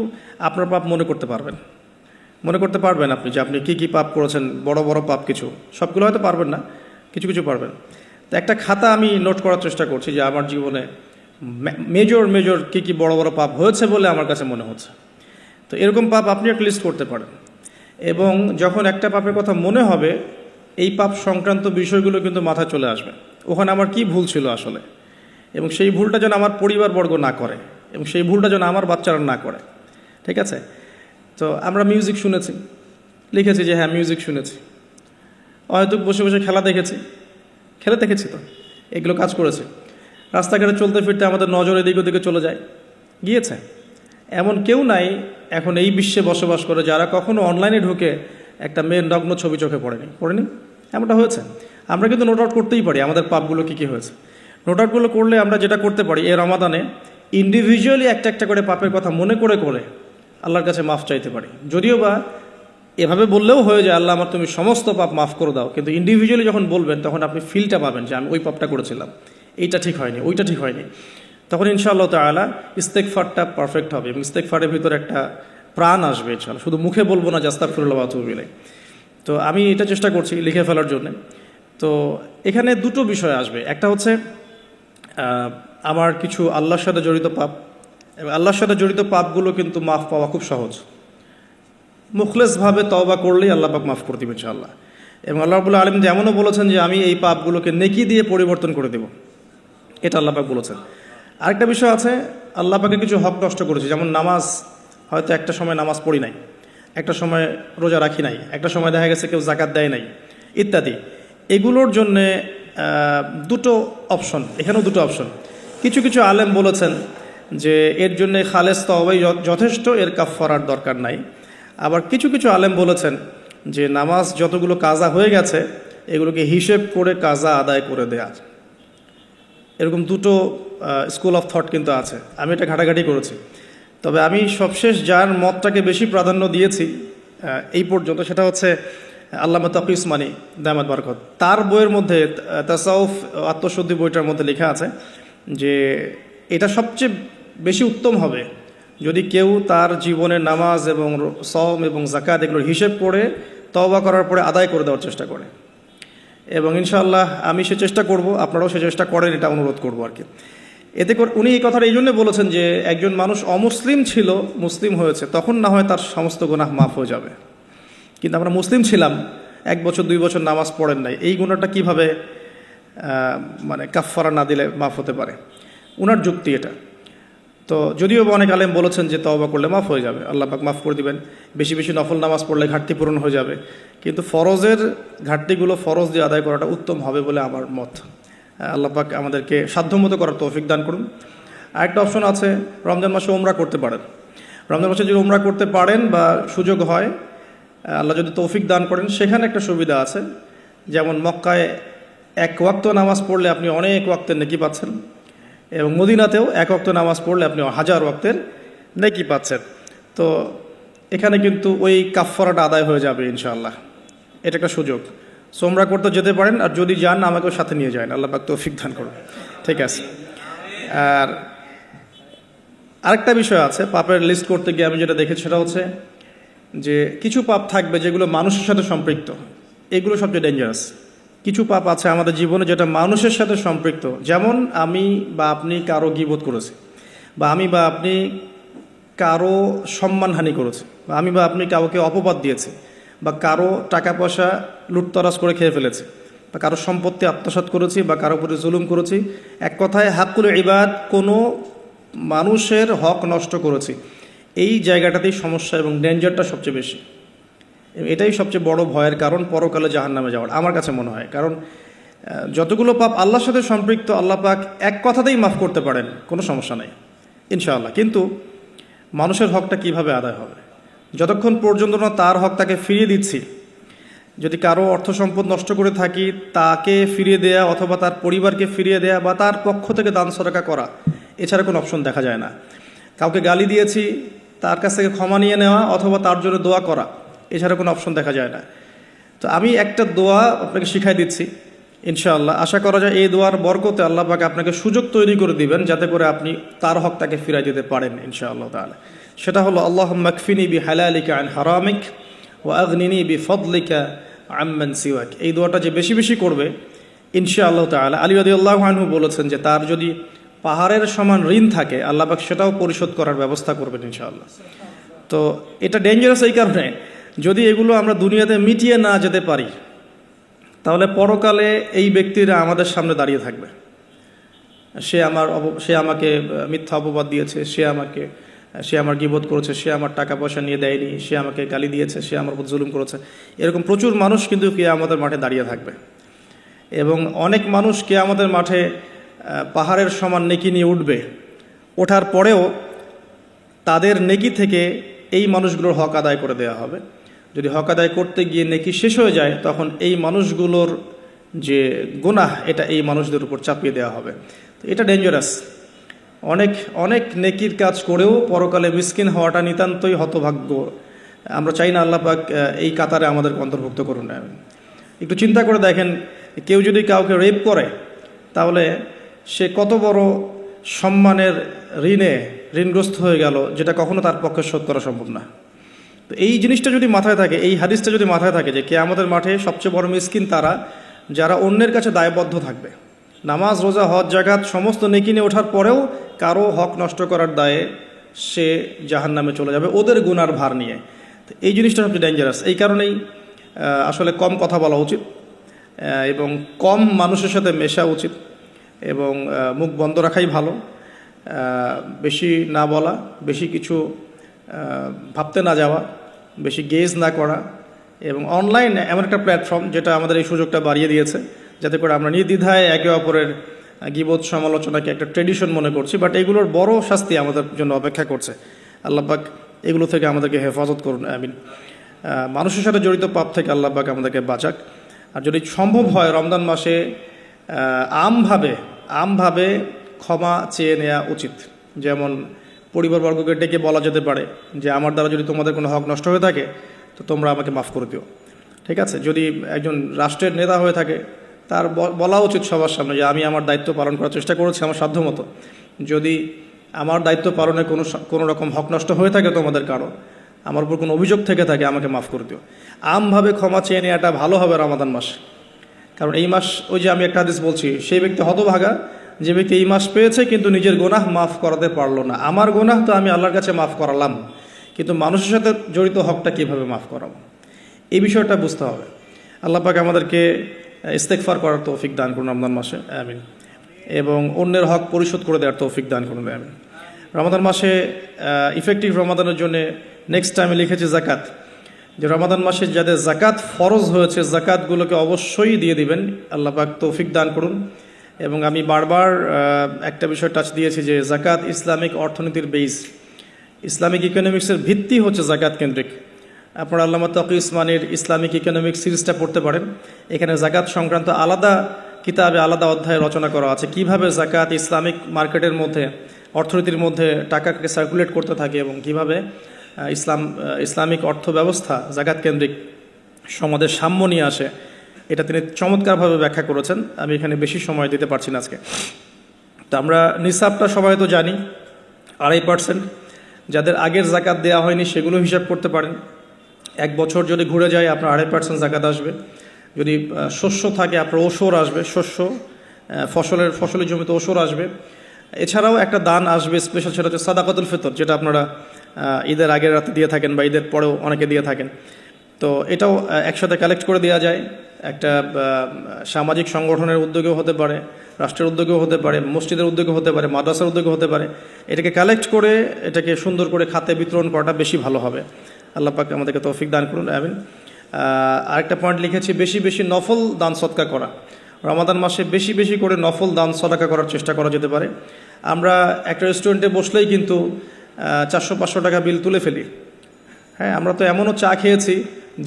আপনার পাপ মনে করতে পারবেন আপনি যে আপনি কি পাপ করেছেন, বড় বড় পাপ কিছু, সবগুলো হয়তো পারবেন না, কিছু কিছু পারবেন। তো একটা খাতা আমি নোট করার চেষ্টা করছি যে আমার জীবনে মেজর কি বড় বড় পাপ হয়েছে বলে আমার কাছে মনে হচ্ছে। তো এরকম পাপ আপনি একটা লিস্ট করতে পারেন, এবং যখন একটা পাপের কথা মনে হবে, এই পাপ সংক্রান্ত বিষয়গুলো কিন্তু মাথায় চলে আসবে, ওখানে আমার কি ভুল ছিল আসলে, এবং সেই ভুলটা যেন আমার পরিবারবর্গ না করে, এবং সেই ভুলটা যেন আমার বাচ্চারা না করে। ঠিক আছে? তো আমরা মিউজিক শুনেছি, লিখেছি যে হ্যাঁ মিউজিক শুনেছি, হয়তো বসে বসে খেলা দেখেছি তো, এগুলো কাজ করেছে। রাস্তাঘাটে চলতে ফিরতে আমাদের নজর এদিক ওদিকে চলে গিয়েছে। এমন কেউ নাই এখন এই বিশ্বে বসবাস করে যারা কখনো অনলাইনে ঢুকে একটা মেয়ের নগ্ন ছবি চোখে পড়েনি। এমনটা হয়েছে। আমরা কিন্তু নোট আউট করতেই পারি আমাদের পাপগুলো কী হয়েছে। নোট আউটগুলো করলে আমরা যেটা করতে পারি, এই রমাদানে ইন্ডিভিজুয়ালি একটা করে পাপের কথা মনে করে আল্লাহর কাছে মাফ চাইতে পারি। যদিও বা এভাবে বললেও হয়ে যায়, আল্লাহ আমার তুমি সমস্ত পাপ মাফ করে দাও, কিন্তু ইন্ডিভিজুয়ালি যখন বলবেন তখন আপনি ফিলটা পাবেন যে আমি ওই পাপটা করেছিলাম, এইটা ঠিক হয়নি, ওইটা ঠিক হয়নি। তখন ইনশাআল্লাহ তাআলা ইস্তেগফারটা পারফেক্ট হবে, এবং ইস্তেগফারের ভিতরে একটা প্রাণ আসবে ইনশাআল্লাহ। শুধু মুখে বলবো না যে আস্তাগফিরুল্লাহ ওয়া আতুবু ইলাইহি। তো আমি এটা চেষ্টা করছি লিখে ফেলার জন্য। তো এখানে দুটো বিষয় আসবে, একটা হচ্ছে আমার কিছু আল্লাহর সাথে জড়িত পাপ, এবং আল্লাহর সাথে জড়িত পাপগুলো কিন্তু মাফ পাওয়া খুব সহজ। মুখলেসভাবে তওবা করলেই আল্লাহ পাক মাফ করে দেবেন ইনশাআল্লাহ। এবং আল্লাহ রাব্বুল আলামিন এমনও বলেছেন যে আমি এই পাপগুলোকে নেকি দিয়ে পরিবর্তন করে দেব, এটা আল্লাহ পাক বলেছেন। আরেকটা বিষয় আছে, আল্লাহ পাকে কিছু হক নষ্ট করেছে, যেমন নামাজ, হয়তো একটা সময় নামাজ পড়ি নাই, একটা সময় রোজা রাখি নাই, একটা সময় দেখা গেছে কেউ জাকাত দেয় নাই ইত্যাদি। এগুলোর জন্যে দুটো অপশন, এখানেও দুটো অপশন। কিছু আলেম বলেছেন যে এর জন্যে খালেস তওবাই যথেষ্ট, এর কাফফারার দরকার নাই। আবার কিছু আলেম বলেছেন যে নামাজ যতগুলো কাজা হয়ে গেছে এগুলোকে হিসেব করে কাজা আদায় করে দেয়া। এরকম দুটো স্কুল অফ থট কিন্তু আছে, আমি এটা ঘাটাঘাটি করেছি। তবে আমি সবশেষ যার মতটাকে বেশি প্রাধান্য দিয়েছি এই পর্যন্ত, সেটা হচ্ছে আল্লামা তাকি উসমানী দামাত বারকত, তার বইয়ের মধ্যে তাসাউফ আত্মশুদ্ধি বইটার মধ্যে লেখা আছে যে এটা সবচেয়ে বেশি উত্তম হবে যদি কেউ তার জীবনের নামাজ এবং সওম এবং যাকাত এগুলোর হিসেব করে তওবা করার পরে আদায় করে দেওয়ার চেষ্টা করে। এবং ইনশাআল্লাহ আমি সে চেষ্টা করব, আপনারাও সে চেষ্টা করেন, এটা অনুরোধ করবো আর কি। এতে করে উনি এই কথাটা এই জন্য বলেছেন যে একজন মানুষ অমুসলিম ছিল, মুসলিম হয়েছে, তখন না হয় তার সমস্ত গুনাহ মাফ হয়ে যাবে, কিন্তু আমরা মুসলিম ছিলাম, 1 বছর 2 বছর নামাজ পড়েন নাই, এই গুনাহটা কীভাবে মানে কাফফারা না দিলে মাফ হতে পারে? উনার যুক্তি এটা। তো যদিও অনেক আলেম বলেছেন যে তওবা করলে মাফ হয়ে যাবে, আল্লাহ পাক মাফ করে দিবেন, বেশি বেশি নফল নামাজ পড়লে ঘাটতি পূরণ হয়ে যাবে, কিন্তু ফরজের ঘাটতিগুলো ফরজ দিয়ে আদায় করাটা উত্তম হবে বলে আমার মত। আল্লাহ পাক আমাদেরকে সাধ্যমতো করার তৌফিক দান করুন। আরেকটা অপশন আছে, রমজান মাসে উমরা করতে পারেন। রমজান মাসে যদি উমরা করতে পারেন বা সুযোগ হয়, আল্লাহ যদি তৌফিক দান করেন, সেখানে একটা সুবিধা আছে, যেমন মক্কায় 1 ওয়াক্ত নামাজ পড়লে আপনি অনেক ওয়াক্তের নেকি পাচ্ছেন, এবং মদিনাতেও 1 ওয়াক্ত নামাজ পড়লে আপনি 1000 ওয়াক্তের নেকি পাচ্ছেন। তো এখানে কিন্তু ওই কাফফারাটা আদায় হয়ে যাবে ইনশাআল্লাহ। এটা একটা সুযোগ। সোমরা করতে যেতে পারেন, আর যদি যান আমাকেও সাথে নিয়ে যান, আল্লাহ পাক তৌফিক দান করুন। ঠিক আছে। আর আরেকটা বিষয় আছে, পাপের লিস্ট করতে গিয়ে আমি যেটা দেখেছি সেটা হচ্ছে যে কিছু পাপ থাকবে যেগুলো মানুষের সাথে সম্পৃক্ত, এগুলো সবচেয়ে ডেঞ্জারাস। কিছু পাপ আছে আমাদের জীবনে যেটা মানুষের সাথে সম্পৃক্ত, যেমন আমি বা আপনি কারো গীবত করেছি, বা আমি বা আপনি কারো সম্মানহানি করেছি, বা আমি বা আপনি কাউকে অপবাদ দিয়েছি, বা কারো টাকা পয়সা লুটতরাজ করে খেয়ে ফেলেছি, বা কারো সম্পত্তি আত্মসাৎ করেছি, বা কারো প্রতি জুলুম করেছি। এক কথায় হাক্কুল ইবাদ, কোনো মানুষের হক নষ্ট করেছি। এই জায়গাটাতেই সমস্যা এবং ডেঞ্জারটা সবচেয়ে বেশি। এটাই সবচেয়ে বড় ভয়ের কারণ পরকালে জাহান্নামে যাওয়ার, আমার কাছে মনে হয়। কারণ যতগুলো পাপ আল্লাহর সাথে সম্পৃক্ত, আল্লাহ পাক এক কথাতেই মাফ করতে পারেন, কোনো সমস্যা নাই ইনশাআল্লাহ। কিন্তু মানুষের হকটা কিভাবে আদায় হবে? যতক্ষণ পর্যন্ত না তার হক তাকে ফিরিয়ে দিচ্ছি, যদি কারো অর্থ সম্পদ নষ্ট করে থাকি, তাকে ফিরিয়ে দেয়া অথবা তার পরিবারকে ফিরিয়ে দেয়া বা তার পক্ষ থেকে দান সদকা করা, এছাড়া কোনো অপশন দেখা যায় না। কাউকে গালি দিয়েছি, তার কাছ থেকে ক্ষমা নিয়ে নেওয়া অথবা তার জন্য দোয়া করা, এছাড়া কোনো অপশন দেখা যায় না। তো আমি একটা দোয়া আপনাকে শিখাই দিচ্ছি ইনশাআল্লাহ। আশা করা যায় এই দোয়ার বরকতে আল্লাহ পাক আপনাকে সুযোগ তৈরি করে দিবেন যাতে করে আপনি তার হক তাকে ফিরাই দিতে পারেন ইনশাআল্লাহ তাআলা। সেটা হলো আল্লাহুম্মা কফিনি বিহালালিকা আন হারামিক ওয়া আগনিনি বিফদলিকা আম্মান সিওয়াক। এই দোয়াটা যে বেশি বেশি করবে ইনশাআল্লাহ তাআলা, আলী রাদিয়াল্লাহু আনহু বলেছেন যে তার যদি পাহাড়ের সমান ঋণ থাকে, আল্লাহ পাক সেটাও পরিশোধ করার ব্যবস্থা করবেন ইনশাআল্লাহ। তো এটা ডেঞ্জারাস এই কারণে, যদি এগুলো আমরা দুনিয়াতে মিটিয়ে না যেতে পারি, তাহলে পরকালে এই ব্যক্তিরা আমাদের সামনে দাঁড়িয়ে থাকবে। সে আমাকে মিথ্যা অপবাদ দিয়েছে, সে আমার গীবত করেছে, সে আমার টাকা পয়সা নিয়ে দেয়নি, সে আমাকে গালি দিয়েছে, সে আমার উপর জুলুম করেছে। এরকম প্রচুর মানুষ কিন্তু কিয়ামতের মাঠে দাঁড়িয়ে থাকবে। এবং অনেক মানুষ কিয়ামতের মাঠে পাহাড়ের সমান নেকি নিয়ে উঠবে। ওঠার পরেও তাদের নেকি থেকে এই মানুষগুলোর হক আদায় করে দেওয়া হবে। যদি হক আদায় করতে গিয়ে নেকি শেষ হয়ে যায়, তখন এই মানুষগুলোর যে গুনাহ, এটা এই মানুষদের উপর চাপিয়ে দেওয়া হবে। তো এটা ডেঞ্জারাস। অনেক অনেক নেকির কাজ করেও পরকালে মিসকিন হওয়াটা নিতান্তই হতভাগ্য। আমরা চাই না আল্লাহ পাক এই কাতারে আমাদেরকে অন্তর্ভুক্ত করুন। একটু চিন্তা করে দেখেন, কেউ যদি কাউকে রেপ করে, তাহলে সে কত বড় সম্মানের ঋণগ্রস্ত হয়ে গেল, যেটা কখনো তার পক্ষে শোধ করা সম্ভব না। তো এই জিনিসটা যদি মাথায় থাকে, এই হাদিসটা যদি মাথায় থাকে যে কিয়ামতের মাঠে সবচেয়ে বড় মিসকিন তারা যারা অন্যের কাছে দায়বদ্ধ থাকবে, নামাজ রোজা হজ জাকাত সমস্ত নেকি নিয়ে ওঠার পরেও কারো হক নষ্ট করার দায়ে সে জাহান্নামে চলে যাবে ওদের গুনার ভার নিয়ে। তো এই জিনিসটা সবচেয়ে ডেঞ্জারাস। এই কারণেই আসলে কম কথা বলা উচিত এবং কম মানুষের সাথে মেশা উচিত এবং মুখ বন্ধ রাখাই ভালো। বেশি না বলা, বেশি কিছু ভাবতে না যাওয়া, বেশি গেজ না করা। এবং অনলাইন এমন একটা প্ল্যাটফর্ম যেটা আমাদের এই সুযোগটা বাড়িয়ে দিয়েছে, যাতে করে আমরা নির্দ্বিধায় একে অপরের গীবত সমালোচনাকে একটা ট্রেডিশন মনে করছি, বাট এগুলোর বড় শাস্তি আমাদের জন্য অপেক্ষা করছে। আল্লাহ পাক এগুলো থেকে আমাদেরকে হেফাজত করুন, আমিন। মানুষের সাথে জড়িত পাপ থেকে আল্লাহ পাক আমাদেরকে বাঁচাক। আর যদি সম্ভব হয় রমজান মাসে আমভাবে ক্ষমা চেয়ে নেওয়া উচিত। যেমন পরিবারবর্গকে ডেকে বলা যেতে পারে যে আমার দ্বারা যদি তোমাদের কোনো হক নষ্ট হয়ে থাকে তো তোমরা আমাকে মাফ করে দিও, ঠিক আছে, যদি একজন রাষ্ট্রের নেতা হয়ে থাকে তার বলা উচিত সবার সামনে যে আমি আমার দায়িত্ব পালন করার চেষ্টা করেছি আমার সাধ্যমতো। যদি আমার দায়িত্ব পালনে কোনো রকম হক নষ্ট হয়ে থাকে তোমাদের কারো, আমার উপর কোনো অভিযোগ থেকে থাকে, আমাকে মাফ করে দিও। আমভাবে ক্ষমা চেয়ে নেওয়াটা ভালো হবে রমাদান মাস। কারণ এই মাস, ওই যে আমি একটা হাদিস বলছি, সেই ব্যক্তি হতভাগা যে ব্যক্তি এই মাস পেয়েছে কিন্তু নিজের গোনাহ মাফ করাতে পারলো না। আমার গোনাহ তো আমি আল্লাহর কাছে মাফ করালাম, কিন্তু মানুষের সাথে জড়িত হকটা কীভাবে মাফ করাবো, এই বিষয়টা বুঝতে হবে। আল্লাহ পাক আমাদেরকে ইস্তেগফার করার তৌফিক দান করুন রমজান মাসে, আমিন। এবং অন্যের হক পরিশোধ করে দেওয়ার তৌফিক দান করুন, আমিন। রমাদান মাসে ইফেক্টিভ রমাদানের জন্য নেক্সট টাইমে লিখেছি জাকাত, যে রমাদান মাসে যাদের জাকাত ফরজ হয়েছে জাকাতগুলোকে অবশ্যই দিয়ে দিবেন। আল্লাহ পাক তৌফিক দান করুন। এবং আমি বারবার একটা বিষয় টাচ দিয়েছি যে জাকাত ইসলামিক অর্থনীতির বেস, ইসলামিক ইকোনমিক্সের ভিত্তি হচ্ছে জাকাত কেন্দ্রিক। আপনারা আল্লামা তাকি উসমানীর ইসলামিক ইকোনমিক্স সিরিজটা পড়তে পারেন। এখানে জাকাত সংক্রান্ত আলাদা কিতাবে আলাদা অধ্যায় রচনা করা আছে, কিভাবে জাকাত ইসলামিক মার্কেটের মধ্যে, অর্থনীতির মধ্যে টাকাকে সার্কুলেট করতে থাকে এবং কিভাবে ইসলামিক অর্থ ব্যবস্থা জাকাত কেন্দ্রিক সমাজের সাম্য নিয়ে আসে, এটা তিনি চমৎকারভাবে ব্যাখ্যা করেছেন। আমি এখানে বেশি সময় দিতে পারছি না আজকে। তো আমরা নিসাবটা সবাই তো জানি 2.5%। যাদের আগের জাকাত দেওয়া হয়নি সেগুলো হিসাব করতে পারেন। এক বছর যদি ঘুরে যায় আপনার 2.5% জাকাত আসবে। যদি শস্য থাকে আপনার ওসর আসবে, শস্য ফসলের জমিতে ওসর আসবে। এছাড়াও একটা দান আসবে স্পেশাল, সেটা হচ্ছে সাদাকাতুল ফিতর, যেটা আপনারা ঈদের আগের রাতে দিয়ে থাকেন বা ঈদের পরেও অনেকে দিয়ে থাকেন। তো এটাও একসাথে কালেক্ট করে দেওয়া যায়। একটা সামাজিক সংগঠনের উদ্যোগেও হতে পারে, রাষ্ট্রের উদ্যোগেও হতে পারে, মসজিদের উদ্যোগে হতে পারে, মাদ্রাসার উদ্যোগে হতে পারে। এটাকে কালেক্ট করে এটাকে সুন্দর করে খাতে বিতরণ করাটা বেশি ভালো হবে। আল্লাহ পাক আমাদেরকে তৌফিক দান করুন, আমিন। আরেকটা পয়েন্ট লিখেছি, বেশি বেশি নফল দান সদকা করা। রমাদান মাসে বেশি বেশি করে নফল দান সদকা করার চেষ্টা করা যেতে পারে। আমরা একটা রেস্টুরেন্টে বসলেই কিন্তু 400-500 টাকা বিল তুলে ফেলি। হ্যাঁ, আমরা তো এমনও চা খেয়েছি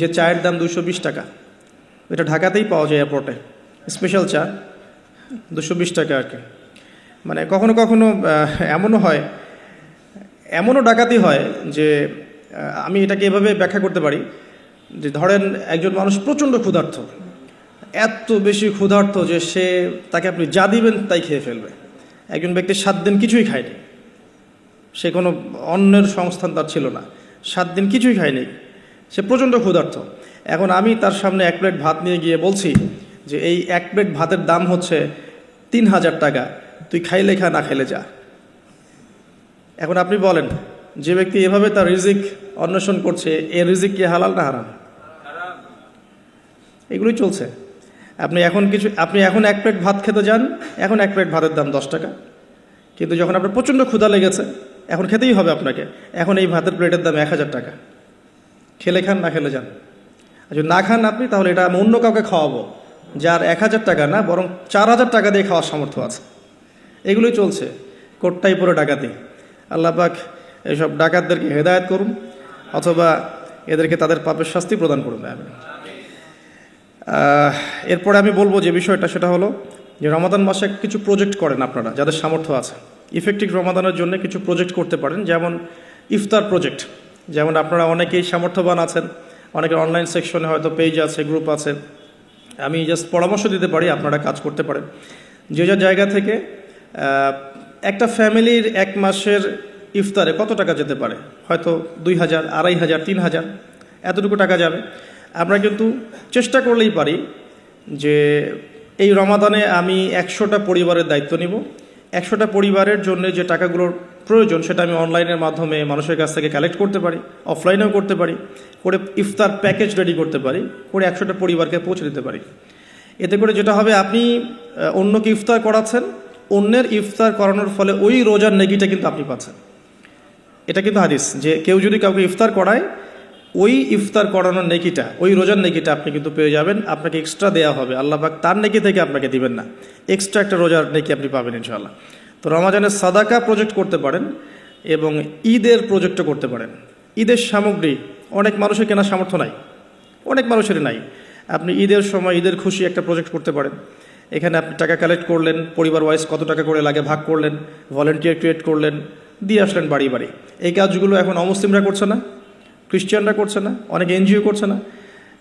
যে চায়ের দাম 220 টাকা। এটা ঢাকাতেই পাওয়া যায় এয়ারপোর্টে, স্পেশাল চা 220 টাকা আর কি। মানে কখনো কখনো এমনও হয়, এমনও ডাকাতি হয় যে আমি এটাকে এভাবে ব্যাখ্যা করতে পারি যে ধরেন একজন মানুষ প্রচণ্ড ক্ষুধার্ত, এত বেশি ক্ষুধার্ত যে তাকে আপনি যা দিবেন তাই খেয়ে ফেলবে। একজন ব্যক্তি 7 দিন কিছুই খায়নি, সে কোনো অন্যের সংস্থান তার ছিল না, 7 দিন কিছুই খায়নি, সে প্রচণ্ড ক্ষুধার্ত। এখন আমি তার সামনে 1 প্লেট ভাত নিয়ে গিয়ে বলছি যে এই 1 প্লেট ভাতের দাম হচ্ছে 3000 টাকা, তুই খাইলে খা, না খাইলে যা। এখন আপনি বলেন, যে ব্যক্তি এভাবে তার রিজিক অন্বেষণ করছে, এ রিজিক কি হালাল না হারাম? এগুলোই চলছে। আপনি এখন 1 প্লেট ভাত খেতে যান, এখন 1 প্লেট ভাতের দাম 10 টাকা। কিন্তু যখন আপনার প্রচণ্ড ক্ষুধা লেগেছে, এখন খেতেই হবে আপনাকে, এখন এই ভাতের প্লেটের দাম 1000 টাকা। খেলে খান, না খেলে যান। আর যদি না খান আপনি, তাহলে এটা আমি অন্য কাউকে খাওয়াবো যার 1000 টাকা না, বরং 4000 টাকা দিয়ে খাওয়ার সামর্থ্য আছে। এগুলোই চলছে, কোটটাই পুরো ডাকাতি। আল্লাহ পাক এইসব ডাকাতদেরকে হেদায়েত করুন, অথবা এদেরকে তাদের পাপের শাস্তি প্রদান করুন। এরপরে আমি বলবো যে বিষয়টা, সেটা হলো যে রমাদান মাসে কিছু প্রজেক্ট করেন আপনারা, যাদের সামর্থ্য আছে। ইফেক্টিভ রমাদানের জন্য কিছু প্রজেক্ট করতে পারেন, যেমন ইফতার প্রজেক্ট। যেমন আপনারা অনেকেই সামর্থ্যবান আছেন, অনেকের অনলাইন সেকশনে হয়তো পেজ আছে, গ্রুপ আছে। আমি জাস্ট পরামর্শ দিতে পারি, আপনারা কাজ করতে পারেন। যে যার জায়গা থেকে একটা ফ্যামিলির 1 মাসের ইফতারে কত টাকা যেতে পারে? হয়তো 2000, 2500, 3000, এতটুকু টাকা যাবে। আমরা কিন্তু চেষ্টা করলেই পারি যে এই রমাদানে আমি 100টা পরিবারের দায়িত্ব নিব। 100টা পরিবারের জন্য যে টাকাগুলোর প্রয়োজন সেটা আমি অনলাইনের মাধ্যমে মানুষের কাছ থেকে কালেক্ট করতে পারি, অফলাইনেও করতে পারি, করে ইফতার প্যাকেজ রেডি করতে পারি, করে 100টা পরিবারকে পৌঁছে দিতে পারি। এতে করে যেটা হবে, আপনি অন্যকে ইফতার করাচ্ছেন, অন্যের ইফতার করানোর ফলে ওই রোজার নেকিটা কিন্তু আপনি পাচ্ছেন। এটা কিন্তু হাদিস, যে কেউ যদি কাউকে ইফতার করায়, ওই ইফতার করানোর নেকিটা, ওই রোজার নেকিটা আপনি কিন্তু পেয়ে যাবেন। আপনাকে এক্সট্রা দেওয়া হবে, আল্লাহ পাক তার নেকি থেকে আপনাকে দিবেন না, এক্সট্রা একটা রোজার নেকি আপনি পাবেন ইনশাআল্লাহ। তো রমাজানের সাদাকা প্রজেক্ট করতে পারেন এবং ঈদের প্রজেক্টও করতে পারেন। ঈদের সামগ্রী অনেক মানুষের কেনার সামর্থ্য নাই, অনেক মানুষেরই নাই। আপনি ঈদের সময় ঈদের খুশি একটা প্রজেক্ট করতে পারেন। এখানে আপনি টাকা কালেক্ট করলেন, পরিবার ওয়াইজ কত টাকা করে লাগে ভাগ করলেন, ভলেন্টিয়ার ক্রিয়েট করলেন, দিয়ে আসলেন বাড়ি বাড়ি। এই কাজগুলো এখন অমুসলিমরা করছে না, খ্রিস্টানরা করছে না, অনেক এনজিও করছে না।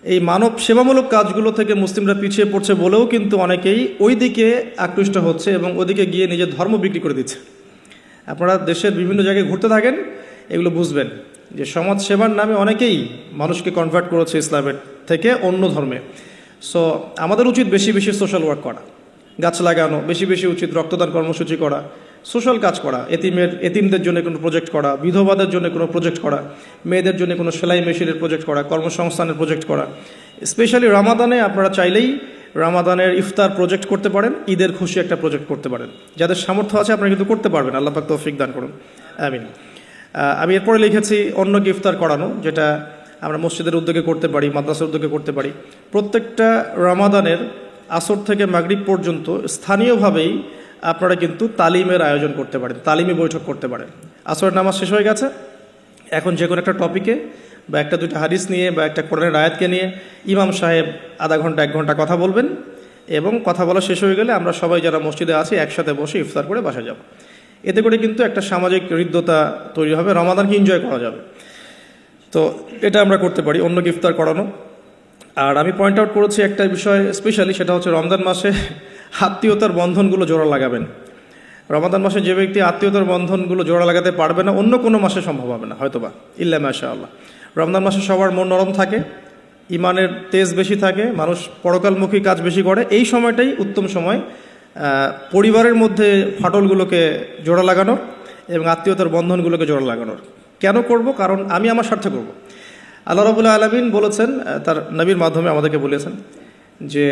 এই মানব সেবামূলক কাজগুলো থেকে মুসলিমরা পিছিয়ে পড়ছে বলেও কিন্তু অনেকেই ওই দিকে আকৃষ্ট হচ্ছে এবং ওদিকে গিয়ে নিজের ধর্ম বিক্রি করে দিচ্ছে। আপনারা দেশের বিভিন্ন জায়গায় ঘুরতে থাকেন, এগুলো বুঝবেন যে সমাজ সেবার নামে অনেকেই মানুষকে কনভার্ট করেছে ইসলামের থেকে অন্য ধর্মে। সো আমাদের উচিত বেশি বেশি সোশ্যাল ওয়ার্ক করা, গাছ লাগানো, বেশি বেশি উচিত রক্তদান কর্মসূচি করা, সোশ্যাল কাজ করা, এতিমদের জন্য কোনো প্রজেক্ট করা, বিধবাদের জন্য কোনো প্রজেক্ট করা, মেয়েদের জন্য কোনো সেলাই মেশিনের প্রজেক্ট করা, কর্মসংস্থানের প্রজেক্ট করা। স্পেশালি রমাদানে আপনারা চাইলেই রমাদানের ইফতার প্রজেক্ট করতে পারেন, ঈদের খুশি একটা প্রজেক্ট করতে পারেন। যাদের সামর্থ্য আছে আপনারা কিন্তু করতে পারবেন, আল্লাহ পাক তৌফিক দান করুন, আমিন। আমি এরপরে লিখেছি অন্যকে ইফতার করানো, যেটা আমরা মসজিদের উদ্যোগে করতে পারি, মাদ্রাসার উদ্যোগে করতে পারি। প্রত্যেকটা রমাদানের আসর থেকে মাগরিব পর্যন্ত স্থানীয়ভাবেই আপনারা কিন্তু তালিমের আয়োজন করতে পারেন, তালিমি বৈঠক করতে পারেন। আসরের নামাজ শেষ হয়ে গেছে, এখন যে কোনো একটা টপিকে বা একটা দুইটা হাদিস নিয়ে বা একটা কোরআনের আয়াতকে নিয়ে ইমাম সাহেব আধা ঘন্টা 1 ঘন্টা কথা বলবেন, এবং কথা বলা শেষ হয়ে গেলে আমরা সবাই যারা মসজিদে আছি একসাথে বসে ইফতার করে বাসায় যাব। এতে করে কিন্তু একটা সামাজিক হৃদ্যতা তৈরি হবে, রমাদানকে এনজয় করা যাবে। তো এটা আমরা করতে পারি, অন্যকে ইফতার করানো। আর আমি পয়েন্ট আউট করেছি একটা বিষয় স্পেশালি, সেটা হচ্ছে রমজান মাসে আত্মীয়তার বন্ধনগুলো জোড়া লাগাবেন। রমাদান মাসে যে ব্যক্তি আত্মীয়তার বন্ধনগুলো জোড়া লাগাতে পারবে না, অন্য কোনো মাসে সম্ভব হবে না হয়তোবা, ইল্লা মাশাআল্লাহ। রমজান মাসে সবার মন নরম থাকে, ইমানের তেজ বেশি থাকে, মানুষ পরকালমুখী কাজ বেশি করে। এই সময়টাই উত্তম সময় পরিবারের মধ্যে ফাটলগুলোকে জোড়া লাগানোর এবং আত্মীয়তার বন্ধনগুলোকে জোড়া লাগানোর। কেন করব? কারণ আমি আমার স্বার্থে করব। আল্লাহ রাব্বুল আলামিন বলেছেন, তার নবীর মাধ্যমে আমাদেরকে বলেছেন যে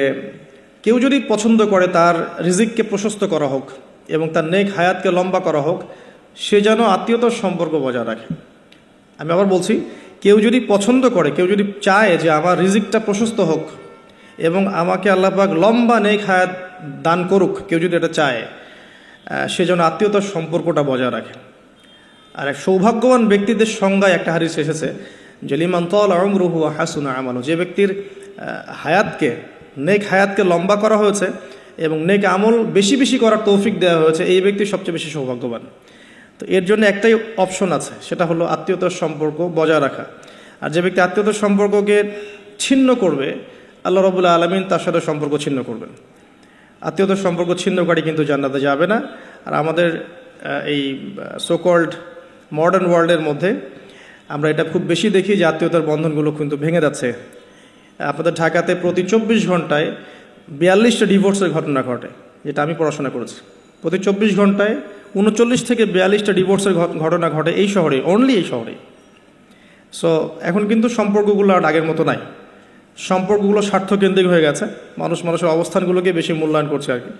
কেউ যদি পছন্দ করে তার রিজিককে প্রশস্ত করা হোক এবং তার নেক হায়াতকে লম্বা করা হোক, সে যেন আত্মীয়তার সম্পর্ক বজায় রাখে। আমি আবার বলছি, কেউ যদি পছন্দ করে, কেউ যদি চায় যে আমার রিজিকটা প্রশস্ত হোক এবং আমাকে আল্লাহ পাক লম্বা নেক হায়াত দান করুক, কেউ যদি এটা চায়, সে যেন আত্মীয়তার সম্পর্কটা বজায় রাখে। আর এক সৌভাগ্যবান ব্যক্তিদের সংজ্ঞায় একটা হাদিস এসেছে যে লিমান তালা উমরুহু ওয়া হাসুনা আমালুহু, যে ব্যক্তির হায়াতকে, নেক হায়াতকে লম্বা করা হয়েছে এবং নেক আমল বেশি বেশি করার তৌফিক দেওয়া হয়েছে, এই ব্যক্তি সবচেয়ে বেশি সৌভাগ্যবান। তো এর জন্য একটাই অপশন আছে, সেটা হলো আত্মীয়তার সম্পর্ক বজায় রাখা। আর যে ব্যক্তি আত্মীয়তার সম্পর্ককে ছিন্ন করবে, আল্লাহ রাব্বুল আলামিন তার সাথে সম্পর্ক ছিন্ন করবেন। আত্মীয়তার সম্পর্ক ছিন্নকারী কিন্তু জান্নাতে যাবে না। আর আমাদের এই সোকল্ড মডার্ন ওয়ার্ল্ডের মধ্যে আমরা এটা খুব বেশি দেখি যে আত্মীয়তার বন্ধনগুলো কিন্তু ভেঙে যাচ্ছে। আপনাদের ঢাকাতে প্রতি 24 ঘন্টায় 42টা ডিভোর্সের ঘটনা ঘটে, যেটা আমি পড়াশোনা করেছি। প্রতি 24 ঘন্টায় 39 থেকে 42টা ডিভোর্সের ঘটনা ঘটে এই শহরে, অনলি এই শহরে। সো এখন কিন্তু সম্পর্কগুলো আর আগের মতো নাই, সম্পর্কগুলো স্বার্থকেন্দ্রিক হয়ে গেছে। মানুষ মানুষের অবস্থানগুলোকে বেশি মূল্যায়ন করছে আর কি,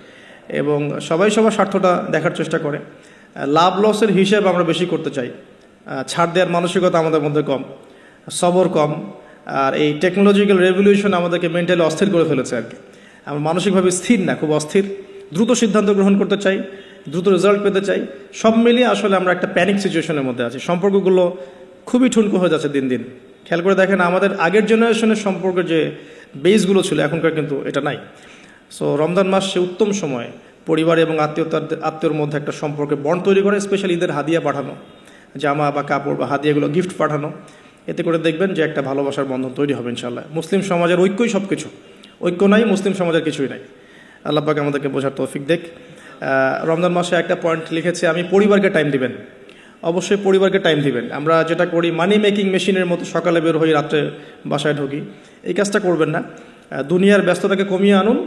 এবং সবাই সবার স্বার্থটা দেখার চেষ্টা করে। লাভ লসের হিসেব আমরা বেশি করতে চাই, ছাড় দেওয়ার মানসিকতা আমাদের মধ্যে কম, সবর কম। আর এই টেকনোলজিক্যাল রেভলিউশন আমাদেরকে মেন্টালি অস্থির করে ফেলেছে আর কি। আমরা মানসিকভাবে স্থির না, খুব অস্থির, দ্রুত সিদ্ধান্ত গ্রহণ করতে চাই, দ্রুত রেজাল্ট পেতে চাই। সব মিলিয়ে আসলে আমরা একটা প্যানিক সিচুয়েশনের মধ্যে আছি। সম্পর্কগুলো খুবই ঠুনকো হয়ে যাচ্ছে দিন দিন। খেয়াল করে দেখেন, আমাদের আগের জেনারেশনের সম্পর্কের যে বেসগুলো ছিল এখনকার কিন্তু এটা নাই। সো রমজান মাস সে উত্তম সময় পরিবার এবং আত্মীয়র মধ্যে একটা সম্পর্কে বন্ড তৈরি করে, স্পেশালি ঈদের হাদিয়া পাঠানো, জামা বা কাপড় বা হাদিয়াগুলো গিফট পাঠানো। এতে করে দেখবেন যে একটা ভালোবাসার বন্ধন তৈরি হবে ইনশাআল্লাহ। মুসলিম সমাজের ঐক্যই সব কিছু, ঐক্য নাই মুসলিম সমাজের কিছুই নাই। আল্লাহ পাক আমাদেরকে বোঝার তৌফিক দেখ। রমজান মাসে একটা পয়েন্ট লিখেছে, আমি পরিবারকে টাইম দিবেন। অবশ্যই পরিবারকে টাইম দিবেন। আমরা যেটা করি মানি মেকিং মেশিনের মতো, সকালে বের হই, রাত্রে বাসায় ঢুকি, এই কাজটা করবেন না। দুনিয়ার ব্যস্ততাকে কমিয়ে আনুন,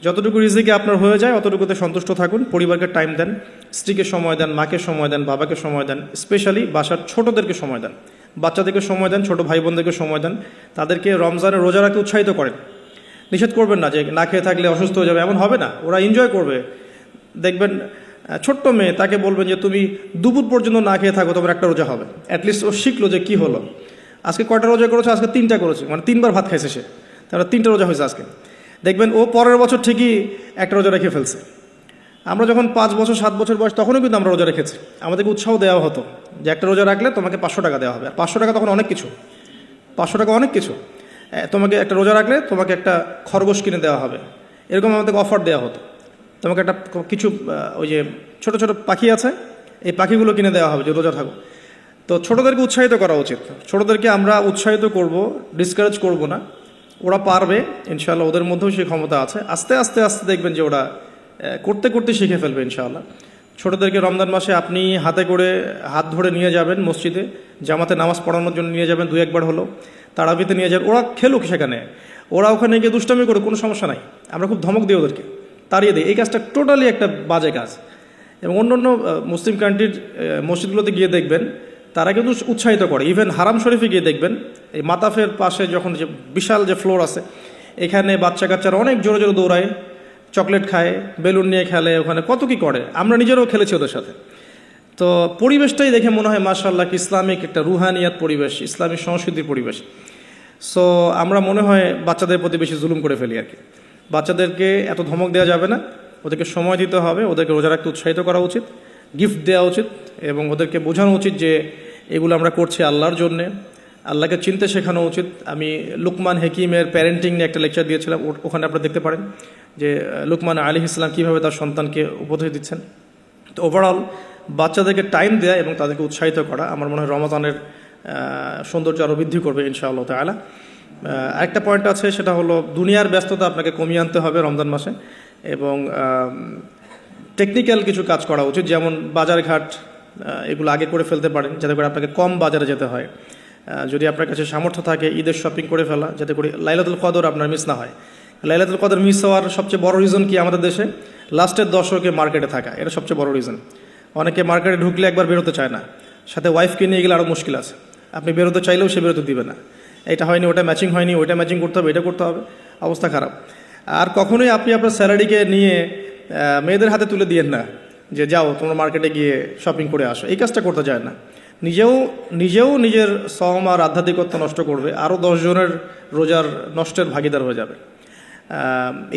যতটুকু রিজিকে আপনার হয়ে যায় অতটুকুতে সন্তুষ্ট থাকুন। পরিবারকে টাইম দেন, স্ত্রীকে সময় দেন, মাকে সময় দেন, বাবাকে সময় দেন, স্পেশালি বাসার ছোটদেরকে সময় দেন, বাচ্চাদেরকে সময় দেন, ছোট ভাই বোনদেরকে সময় দেন। তাদেরকে রমজানে রোজা রাখতে উৎসাহিত করেন। নিষেধ করবেন না যে না খেয়ে থাকলে অসুস্থ হয়ে যাবে, এমন হবে না। ওরা এনজয় করবে। দেখবেন ছোট্ট মেয়ে, তাকে বলবেন যে তুমি দুপুর পর্যন্ত না খেয়ে থাকো, তোমার একটা রোজা হবে। অ্যাটলিস্ট ও শিখলো যে কী হলো, আজকে কয়টা রোজা করেছে, আজকে 3টা করেছে, মানে 3বার ভাত খাইছে সে, তারপরে 3টা রোজা হয়েছে আজকে। দেখবেন ও পরের বছর ঠিকই একটা রোজা রেখে ফেলছে। আমরা যখন 5 বছর 7 বছর বয়স, তখনও কিন্তু আমরা রোজা রেখেছি। আমাদেরকে উৎসাহ দেওয়া হতো যে একটা রোজা রাখলে তোমাকে 500 টাকা দেওয়া হবে। আর 500 টাকা তখন অনেক কিছু, 500 টাকা অনেক কিছু। তোমাকে একটা রোজা রাখলে তোমাকে একটা খরগোশ কিনে দেওয়া হবে, এরকম আমাদেরকে অফার দেওয়া হতো। তোমাকে একটা কিছু ওই যে ছোট ছোট পাখি আছে, এই পাখিগুলো কিনে দেওয়া হবে যে রোজা থাকো। তো ছোটদেরকে উৎসাহিত করা উচিত। ছোটদেরকে আমরা উৎসাহিত করব, ডিসকারেজ করব না। ওরা পারবে ইনশাআল্লাহ, ওদের মধ্যেও সেই ক্ষমতা আছে। আস্তে আস্তে আস্তে দেখবেন যে ওরা করতে করতে শিখে ফেলবে ইনশাআল্লাহ। ছোটোদেরকে রমজান মাসে আপনি হাতে করে হাত ধরে নিয়ে যাবেন মসজিদে, জামাতে নামাজ পড়ানোর জন্য নিয়ে যাবেন, 2-1 বার হলো তারাবিতে নিয়ে যাবেন, ওরা খেলুক সেখানে, ওরা ওখানে গিয়ে দুষ্টামি করে, কোনো সমস্যা নাই। আমরা খুব ধমক দিই ওদেরকে, তাড়িয়ে দিই। এই কাজটা টোটালি একটা বাজে কাজ। এবং অন্য অন্য মুসলিম কান্ট্রির মসজিদগুলোতে গিয়ে দেখবেন তারা কিন্তু উৎসাহিত করে। ইভেন হারাম শরীফে গিয়ে দেখবেন এই মাতাফের পাশে যখন যে বিশাল যে ফ্লোর আছে, এখানে বাচ্চা কাচ্চারা অনেক জোরে জোরে দৌড়ায়, চকলেট খায়, বেলুন নিয়ে খেলে, ওখানে কত কি করে। আমরা নিজেরাও খেলেছি ওদের সাথে। তো পরিবেশটাই দেখে মনে হয় মাশাআল্লাহ ইসলামিক একটা রুহানিয়াত পরিবেশ, ইসলামিক সংস্কৃতির পরিবেশ। সো আমরা মনে হয় বাচ্চাদের প্রতি বেশি জুলুম করে ফেলি আর কি। বাচ্চাদেরকে এত ধমক দেওয়া যাবে না, ওদেরকে সময় দিতে হবে, ওদেরকে রোজা রাখতে উৎসাহিত করা উচিত, গিফট দেওয়া উচিত, এবং ওদেরকে বোঝানো উচিত যে এগুলো আমরা করছি আল্লাহর জন্যে, আল্লাহকে চিনতে শেখানো উচিত। আমি লুকমান হাকিমের প্যারেন্টিং নিয়ে একটা লেকচার দিয়েছিলাম, ওখানে আপনারা দেখতে পারেন যে লুকমান আলাইহিস সালাম কীভাবে তার সন্তানকে উপদেশ দিচ্ছেন। তো ওভারঅল বাচ্চাদেরকে টাইম দেওয়া এবং তাদেরকে উৎসাহিত করা আমার মনে হয় রমাদানের সৌন্দর্য আরও বৃদ্ধি করবে ইনশাআল্লাহ তাআলা। আরেকটা পয়েন্ট আছে, সেটা হলো দুনিয়ার ব্যস্ততা আপনাকে কমিয়ে আনতে হবে রমজান মাসে, এবং টেকনিক্যাল কিছু কাজ করা উচিত, যেমন বাজারঘাট এগুলো আগে করে ফেলতে পারেন যাতে করে আপনাকে কম বাজারে যেতে হয়। যদি আপনার কাছে সামর্থ্য থাকে ঈদের শপিং করে ফেলা, যাতে করে লাইলাতুল কদর আপনার মিস না হয়। লাইলাতুল কদর মিস হওয়ার সবচেয়ে বড় রিজন কি আমাদের দেশে? লাস্টের দশকে মার্কেটে থাকা, এটা সবচেয়ে বড় রিজন। অনেকে মার্কেটে ঢুকলে একবার বেরোতে চায় না, সাথে ওয়াইফকে নিয়ে গেলে আরও মুশকিল আছে। আপনি বেরোতে চাইলেও সে বেরোতে দিবে না, এটা হয়নি, ওটা ম্যাচিং হয়নি, ওইটা ম্যাচিং করতে হবে, এটা করতে হবে, অবস্থা খারাপ। আর কখনোই আপনি আপনার স্যালারিকে নিয়ে মেয়েদের হাতে তুলে দিয়েন না যে যাও তোমরা মার্কেটে গিয়ে শপিং করে আসো, এই কাজটা করতে যায় না। নিজেও নিজের সওম আর আধ্যাত্মিকত্ব নষ্ট করবে, আরও 10 জনের রোজার নষ্টের ভাগিদার হয়ে যাবে।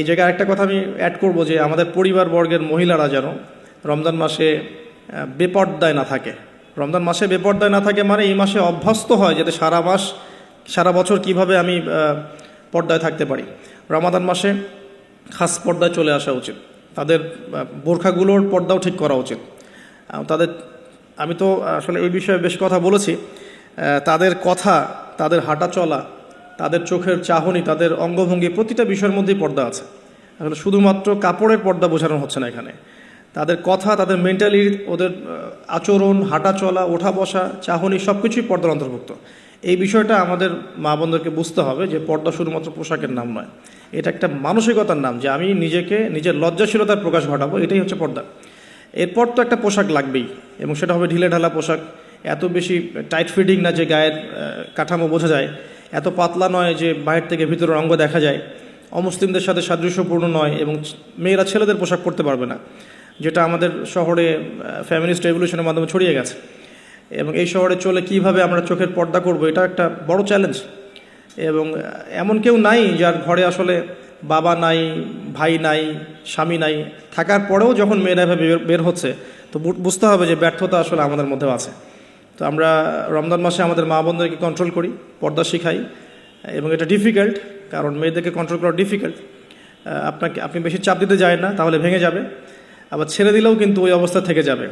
এই জায়গায় আরেকটা কথা আমি অ্যাড করব যে আমাদের পরিবারবর্গের মহিলারা যেন রমজান মাসে বেপর্দায় না থাকে। রমজান মাসে বেপর্দায় না থাকে মানে এই মাসে অভ্যস্ত হয় যাতে সারা বছর কিভাবে আমি পর্দায় থাকতে পারি। রমাদান মাসে খাস পর্দায় চলে আসা উচিত, তাদের বোরখাগুলোর পর্দাও ঠিক করা উচিত। আমি তো আসলে এই বিষয়ে বেশ কথা বলেছি। তাদের কথা, তাদের হাঁটা চলা, তাদের চোখের চাহনি, তাদের অঙ্গভঙ্গি, প্রতিটা বিষয়ের মধ্যেই পর্দা আছে। আসলে শুধুমাত্র কাপড়ের পর্দা বোঝানো হচ্ছে না এখানে। তাদের কথা, তাদের মেন্টালিটি, ওদের আচরণ, হাঁটা চলা, ওঠা বসা, চাহনি সব কিছুই পর্দার অন্তর্ভুক্ত। এই বিষয়টা আমাদের মা বোনদেরকে বুঝতে হবে যে পর্দা শুধুমাত্র পোশাকের নাম নয়, এটা একটা মানসিকতার নাম, যে আমি নিজের লজ্জাশীলতার প্রকাশ ঘটাবো, এটাই হচ্ছে পর্দা। এরপর তো একটা পোশাক লাগবেই, এবং সেটা হবে ঢিলে ঢালা পোশাক, এত বেশি টাইট ফিটিং না যে গায়ের কাঠামো বোঝা যায়, এত পাতলা নয় যে বাইরে থেকে ভিতরের অঙ্গ দেখা যায়, অমুসলিমদের সাথে সাদৃশ্যপূর্ণ নয়, এবং মেয়েরা ছেলেদের পোশাক পরতে পারবে না, যেটা আমাদের শহরে ফ্যামিলিস্ট রেভলিউশনের মাধ্যমে ছড়িয়ে গেছে। এবং এই শহরে চলে কিভাবে আমরা চোখের পর্দা করব, এটা একটা বড় চ্যালেঞ্জ। এবং এমন কেউ নাই যার ঘরে আসলে বাবা নাই, ভাই নাই, স্বামী নাই, থাকার পরেও যখন মেয়েরা বের হচ্ছে তো বুঝতে হবে যে ব্যর্থতা আসলে আমাদের মধ্যেও আছে। তো আমরা রমজান মাসে আমাদের মা বোনদেরকে কন্ট্রোল করি, পর্দা শিখাই, এবং এটা ডিফিকাল্ট, কারণ মেয়েদেরকে কন্ট্রোল করা ডিফিকাল্ট। আপনি বেশি চাপ দিতে যায় না, তাহলে ভেঙে যাবে, আবার ছেড়ে দিলেও কিন্তু ওই অবস্থা থেকে যাবে।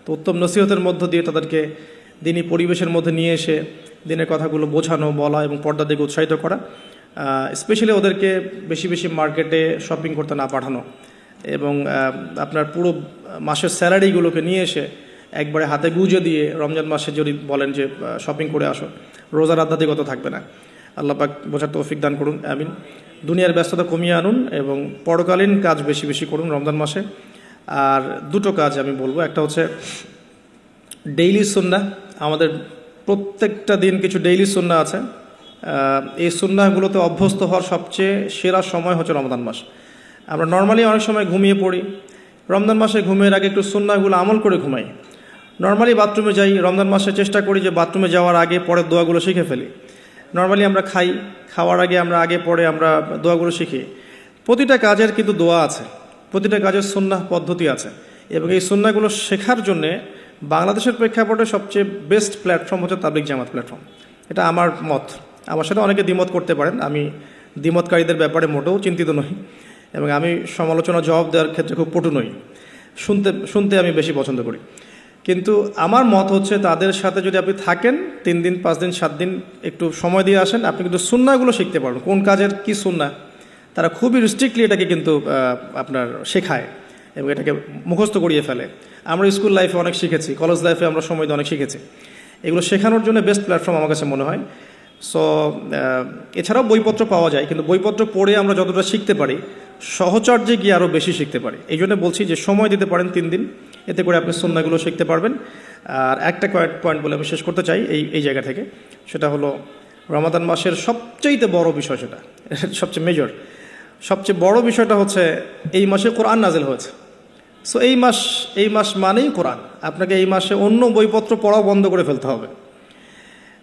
তো উত্তম নসিহতের মধ্য দিয়ে তাদেরকে দিনী পরিবেশের মধ্যে নিয়ে এসে দিনের কথাগুলো বোঝানো, বলা এবং পর্দার দিকে উৎসাহিত করা। স্পেশালি ওদেরকে বেশি বেশি মার্কেটে শপিং করতে না পাঠানো, এবং আপনার পুরো মাসের স্যালারিগুলোকে নিয়ে এসে একবারে হাতে গুঁজে দিয়ে রমজান মাসে যদি বলেন যে শপিং করে আসো, রোজার আধ্যাত্মিকতা থাকবে না। আল্লাহ পাক বোঝার তৌফিক দান করুন, আমিন। দুনিয়ার ব্যস্ততা কমিয়ে আনুন এবং পরকালীন কাজ বেশি বেশি করুন রমজান মাসে। আর দুটো কাজ আমি বলবো, একটা হচ্ছে ডেইলি সুন্নাহ। আমাদের প্রত্যেকটা দিন কিছু ডেইলি সুন্নাহ আছে। এই সুন্নাহগুলোতে অভ্যস্ত হওয়ার সবচেয়ে সেরা সময় হচ্ছে রমজান মাস। আমরা নর্মালি অনেক সময় ঘুমিয়ে পড়ি, রমজান মাসে ঘুমের আগে একটু সুন্নাহগুলো আমল করে ঘুমাই। নর্মালি বাথরুমে যাই, রমজান মাসে চেষ্টা করি যে বাথরুমে যাওয়ার আগে পরের দোয়াগুলো শিখে ফেলি। নর্মালি আমরা খাওয়ার আগে আমরা পরে আমরা দোয়াগুলো শিখি। প্রতিটা কাজের কিন্তু দোয়া আছে, প্রতিটা কাজের সুন্নাহ পদ্ধতি আছে, এবং এই সুন্নাহগুলো শেখার জন্যে বাংলাদেশের প্রেক্ষাপটে সবচেয়ে বেস্ট প্ল্যাটফর্ম হচ্ছে তাবলিগ জামাত প্ল্যাটফর্ম। এটা আমার মত, আমার সাথে অনেকে দ্বিমত করতে পারেন। আমি দ্বিমতকারীদের ব্যাপারে মোটেও চিন্তিত নই, এবং আমি সমালোচনা জবাব দেওয়ার ক্ষেত্রে খুব পটু নই। শুনতে আমি বেশি পছন্দ করি। কিন্তু আমার মত হচ্ছে তাদের সাথে যদি আপনি থাকেন 3 দিন 5 দিন 7 দিন একটু সময় দিয়ে আসেন, আপনি কিন্তু সুন্নাহগুলো শিখতে পারবেন, কোন কাজের কি সুন্নাহ। তারা খুবই রিস্ট্রিক্টলি এটাকে কিন্তু আপনার শেখায় এবং এটাকে মুখস্থ করিয়ে ফেলে। আমরা স্কুল লাইফে অনেক শিখেছি, কলেজ লাইফে আমরা সময় দিয়ে অনেক শিখেছি। এগুলো শেখানোর জন্য বেস্ট প্ল্যাটফর্ম আমার কাছে মনে হয়। সো এছাড়াও বইপত্র পাওয়া যায়, কিন্তু বইপত্র পড়ে আমরা যতটা শিখতে পারি সহচর্যে গিয়ে আরও বেশি শিখতে পারি। এই জন্য বলছি যে সময় দিতে পারেন 3 দিন, এতে করে আপনি সুন্নাহগুলো শিখতে পারবেন। আর একটা পয়েন্ট বলে আমি শেষ করতে চাই এই জায়গা থেকে, সেটা হলো রমাদান মাসের সবচেয়ে বড় বিষয়, সেটা সবচেয়ে মেজর, সবচেয়ে বড় বিষয়টা হচ্ছে এই মাসে কোরআন নাজিল হয়েছে। সো এই মাস মানেই কোরআন। আপনাকে এই মাসে অন্য বইপত্র পড়াও বন্ধ করে ফেলতে হবে।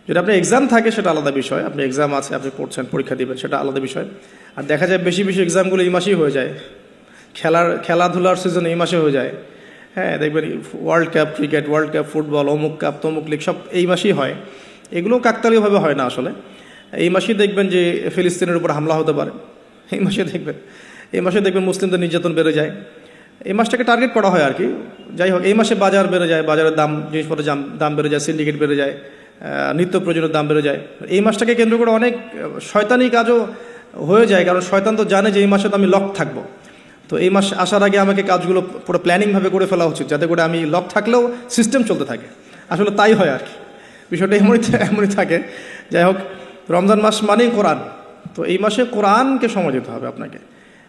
যদি আপনার এক্সাম থাকে সেটা আলাদা বিষয়, আপনি এক্সাম আছে, আপনি পড়ছেন, পরীক্ষা দিবেন, সেটা আলাদা বিষয়। আর দেখা যায় বেশি বেশি এক্সামগুলো এই মাসেই হয়ে যায়, খেলাধুলার সিজন এই মাসে হয়ে যায়। হ্যাঁ, দেখবেন world cup cricket, world cup football, অমুক কাপ তমুক লিগ সব এই মাসেই হয়। এগুলো কাকতালীয়ভাবে হয় না আসলে। এই মাসেই দেখবেন যে ফিলিস্তিনের উপর হামলা হতে পারে, এই মাসে দেখবেন মুসলিমদের নির্যাতন বেড়ে যায়। এই মাসটাকে টার্গেট করা হয় আর কি। যাই হোক, এই মাসে বাজার বেড়ে যায়, বাজারের দাম, জিনিসপত্রের দাম বেড়ে যায়, সিন্ডিকেট বেড়ে যায়, নিত্য প্রয়োজনীয় দাম বেড়ে যায়। এই মাসটাকে কেন্দ্র করে অনেক শয়তানি কাজও হয়ে যায়, কারণ শয়তান তো জানে যে এই মাসে তো আমি লক থাকবো। তো এই মাস আসার আগে আমাকে কাজগুলো পুরো প্ল্যানিংভাবে করে ফেলা উচিত, যাতে করে আমি লক থাকলেও সিস্টেম চলতে থাকে। আসলে তাই হয় আর কি, বিষয়টা এমনই থাকে। যাই হোক, রমজান মাস মানেই কোরআন। তো এই মাসে কোরআনকে সময় দিতে হবে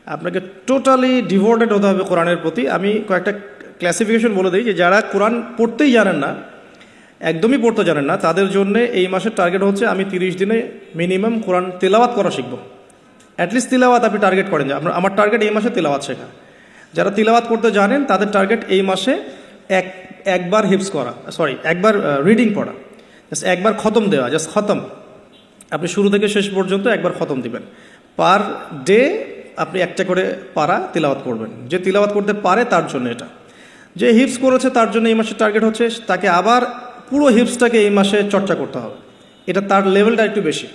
আপনাকে টোটালি ডিভোটেড হতে হবে কোরআনের প্রতি। আমি কয়েকটা ক্লাসিফিকেশন বলে দিই, যে যারা কোরআন পড়তেই জানেন না, একদমই পড়তে জানেন না, তাদের জন্য এই মাসের টার্গেট হচ্ছে আমি 30 দিনে মিনিমাম কোরআন তেলাওয়াত করা শিখবো। অ্যাটলিস্ট তিলাওয়াত আপনি টার্গেট করেন, যে আমার টার্গেট এই মাসে তিলাওয়াত শেখা। যারা তিলাওয়াত করতে জানেন তাদের টার্গেট এই মাসে একবার হিপস করা, একবার রিডিং পড়া, জাস্ট একবার খতম দেওয়া, জাস্ট খতম। আপনি শুরু থেকে শেষ পর্যন্ত একবার খতম দিবেন। পার ডে আপনি একটা করে পারা তিলাওয়াত করবেন। যে তিলাওয়াত করতে পারে তার জন্য এটা, যে হিপস করেছে তার জন্য এই মাসের টার্গেট হচ্ছে তাকে আবার পুরো হিপসটাকে এই মাসে চর্চা করতে হবে। এটা তার লেভেলটা একটু বেশি,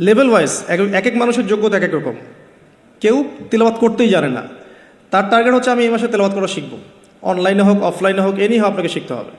লেভেল ওয়াইজ এক এক মানুষের যোগ্যতা এক এক রকম। কেউ তেলাওয়াত করতেই জানে না, তার টার্গেট হচ্ছে আমি এই মাসে তেলাওয়াত করা শিখবো, অনলাইনে হোক অফলাইনে হোক, এনি হোক আপনাকে শিখতে হবে।